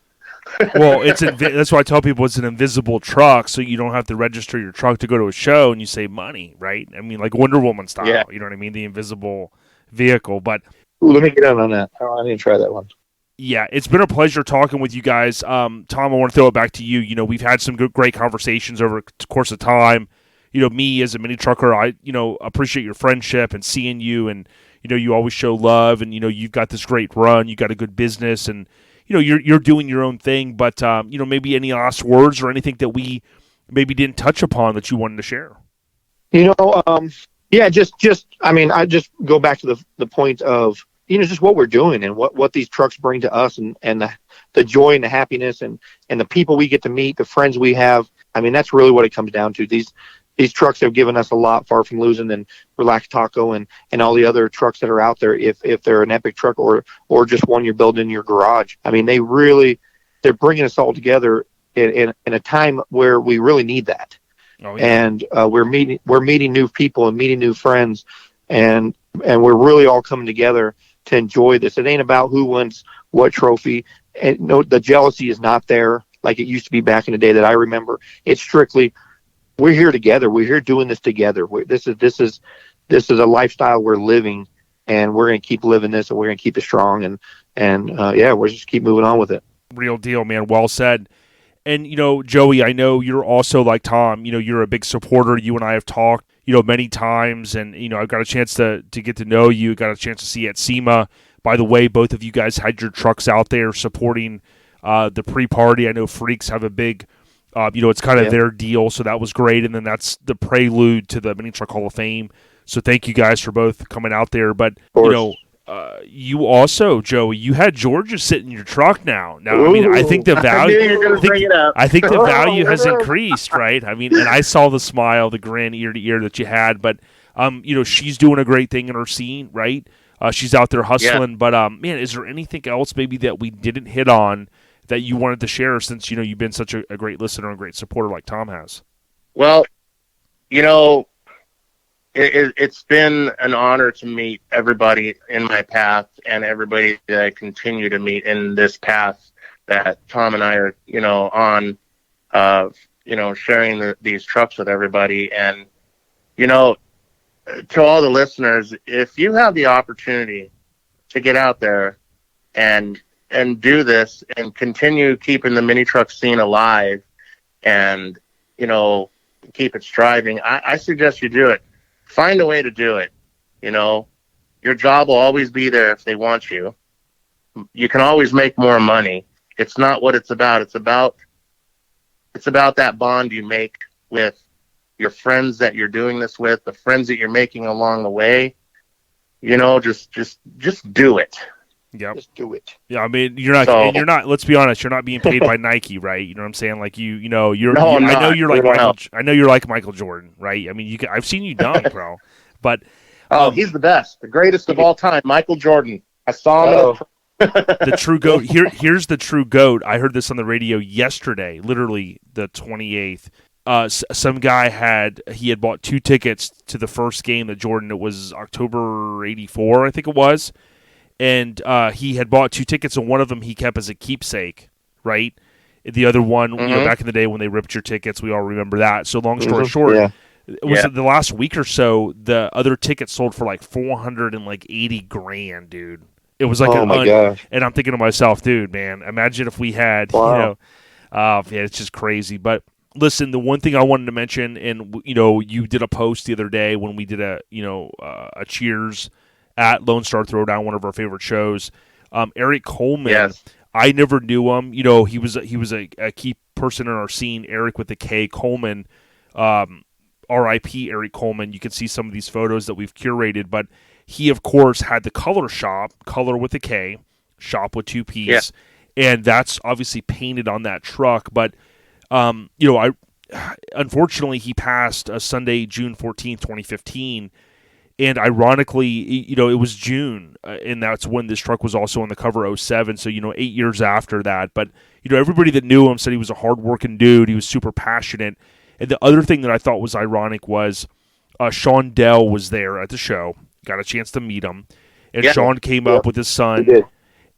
Well, that's why I tell people it's an invisible truck, so you don't have to register your truck to go to a show, and you save money, right? I mean, like Wonder Woman style. Yeah. You know what I mean? The invisible vehicle. But Ooh, let me get on that. Oh, I need to try that one. yeah, it's been a pleasure talking with you guys. Tom, I want to throw it back to you. We've had some great conversations over the course of time. Me as a mini trucker, I appreciate your friendship and seeing you, and you always show love, and you've got this great run, you got a good business, and you're doing your own thing. But maybe any last words or anything that we maybe didn't touch upon that you wanted to share. Yeah, just I just go back to the point of just what we're doing and what these trucks bring to us, and the joy and the happiness and the people we get to meet, the friends we have. I mean, that's really what it comes down to. These trucks have given us a lot, far from losing, than Relax Taco and all the other trucks that are out there. If they're an epic truck or just one you're building in your garage, I mean, they're bringing us all together in a time where we really need that. Oh, yeah. And we're meeting new people and meeting new friends, and we're really all coming together to enjoy this. It ain't about who wins what trophy, and the jealousy is not there like it used to be back in the day that I remember. It's strictly, we're here together. We're here doing this together. This is a lifestyle we're living, and we're going to keep living this, and we're going to keep it strong. And we'll just keep moving on with it. Real deal, man. Well said. And, Joey, I know you're also like Tom, you're a big supporter. You and I have talked, many times, and, I've got a chance to get to know you, got a chance to see you at SEMA. By the way, both of you guys had your trucks out there supporting the pre-party. I know Freaks have a big, it's kind of their deal, so that was great. And then that's the prelude to the Mini Truck Hall of Fame. So thank you guys for both coming out there. But, you also, Joey, you had Georgia sit in your truck now. Now, I mean, I think the value, I think the value has increased, right? I mean, and I saw the smile, the grin ear to ear that you had, but, she's doing a great thing in her scene, right? She's out there hustling, but, man, is there anything else maybe that we didn't hit on that you wanted to share since, you've been such a great listener and great supporter like Tom has? Well, it's been an honor to meet everybody in my path and everybody that I continue to meet in this path that Tom and I are, on, sharing these trucks with everybody. And, to all the listeners, if you have the opportunity to get out there and do this and continue keeping the mini truck scene alive and, keep it striving, I suggest you do it. Find a way to do it. Your job will always be there if they want you. You can always make more money. It's not what it's about. It's about that bond you make with your friends that you're doing this with, the friends that you're making along the way. Just do it. Yep. Just do it. Yeah, I mean, you're not. Let's be honest. You're not being paid by Nike, right? You know what I'm saying? Like I know you're like Michael Jordan, right? I mean, I've seen you dunk, bro. But he's the best, the greatest of all time, Michael Jordan. I saw him. The true GOAT. Here's the true GOAT. I heard this on the radio yesterday, literally the 28th. Some guy had bought 2 tickets to the first game that Jordan. It was October '84, I think it was. And he had bought 2 tickets, and one of them he kept as a keepsake, right? The other one, back in the day when they ripped your tickets, we all remember that. So long story short, it was the last week or so, the other tickets sold for like $480,000, dude. It was like, oh my gosh. And I'm thinking to myself, dude, man, imagine if we had, it's just crazy. But listen, the one thing I wanted to mention, and you did a post the other day when we did a cheers at Lone Star Throwdown, one of our favorite shows. Eric Coleman, I never knew him. He was a key person in our scene. Eric with the K, Coleman, R.I.P. Eric Coleman. You can see some of these photos that we've curated, but he of course had the color shop, color with a K, shop with 2 P's, and that's obviously painted on that truck. But unfortunately he passed Sunday, June 14th, 2015. And ironically, it was June, and that's when this truck was also on the cover of 07, so, 8 years after that. But, everybody that knew him said he was a hardworking dude. He was super passionate. And the other thing that I thought was ironic was Sean Dell was there at the show, got a chance to meet him. And Sean came up with his son.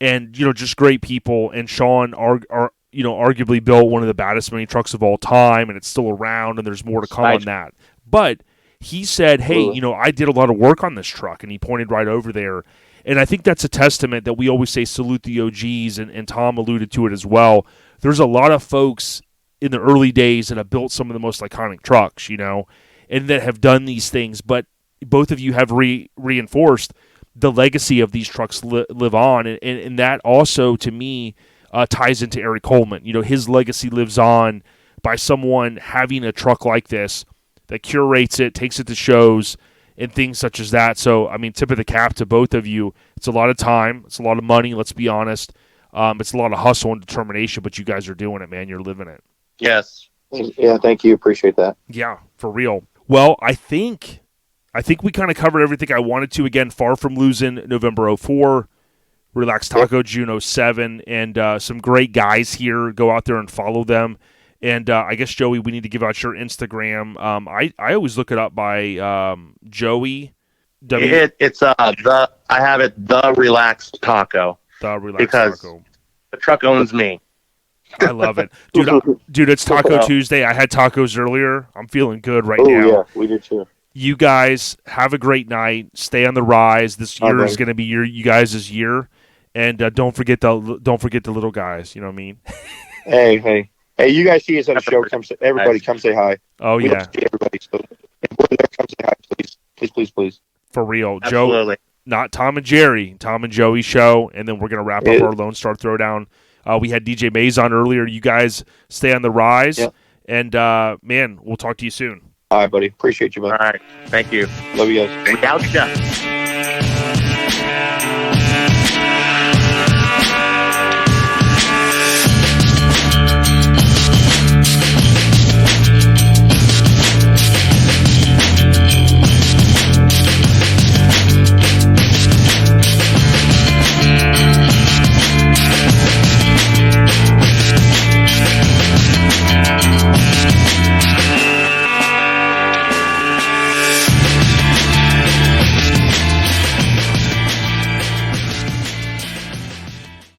And, just great people. And Sean, arguably built one of the baddest mini trucks of all time, and it's still around, and there's more to come on that. But he said, hey, I did a lot of work on this truck, and he pointed right over there. And I think that's a testament that we always say salute the OGs, and Tom alluded to it as well. There's a lot of folks in the early days that have built some of the most iconic trucks, and that have done these things. But both of you have reinforced the legacy of these trucks live on. And that also, to me, ties into Eric Coleman. His legacy lives on by someone having a truck like this that curates it, takes it to shows, and things such as that. So, tip of the cap to both of you. It's a lot of time. It's a lot of money, let's be honest. It's a lot of hustle and determination, but you guys are doing it, man. You're living it. Yes. Yeah, thank you. Appreciate that. Yeah, for real. Well, I think we kind of covered everything I wanted to. Again, Far From Losing, November 04. Relax Taco, June 07. And some great guys here. Go out there and follow them. And I guess, Joey, we need to give out your Instagram. I always look it up by Joey. It's I have it, The Relaxed Taco. The Relaxed because Taco. The truck owns me. I love it. Dude, it's Taco Tuesday. I had tacos earlier. I'm feeling good right now. Oh, yeah, we did too. You guys have a great night. Stay on the rise. This year is going to be you guys' year. And don't forget the little guys. You know what I mean? Hey, you guys see us at a show. Everybody come say hi. Oh, we yeah. See everybody. So if we're there, come say hi, please. For real. Absolutely. Joe, not Tom and Jerry. Tom and Joey show. And then we're going to wrap up our Lone Star Throwdown. We had DJ Mays on earlier. You guys stay on the rise. Yep. And, man, we'll talk to you soon. All right, buddy. Appreciate you, man. All right. Thank you. Love you guys. Without you.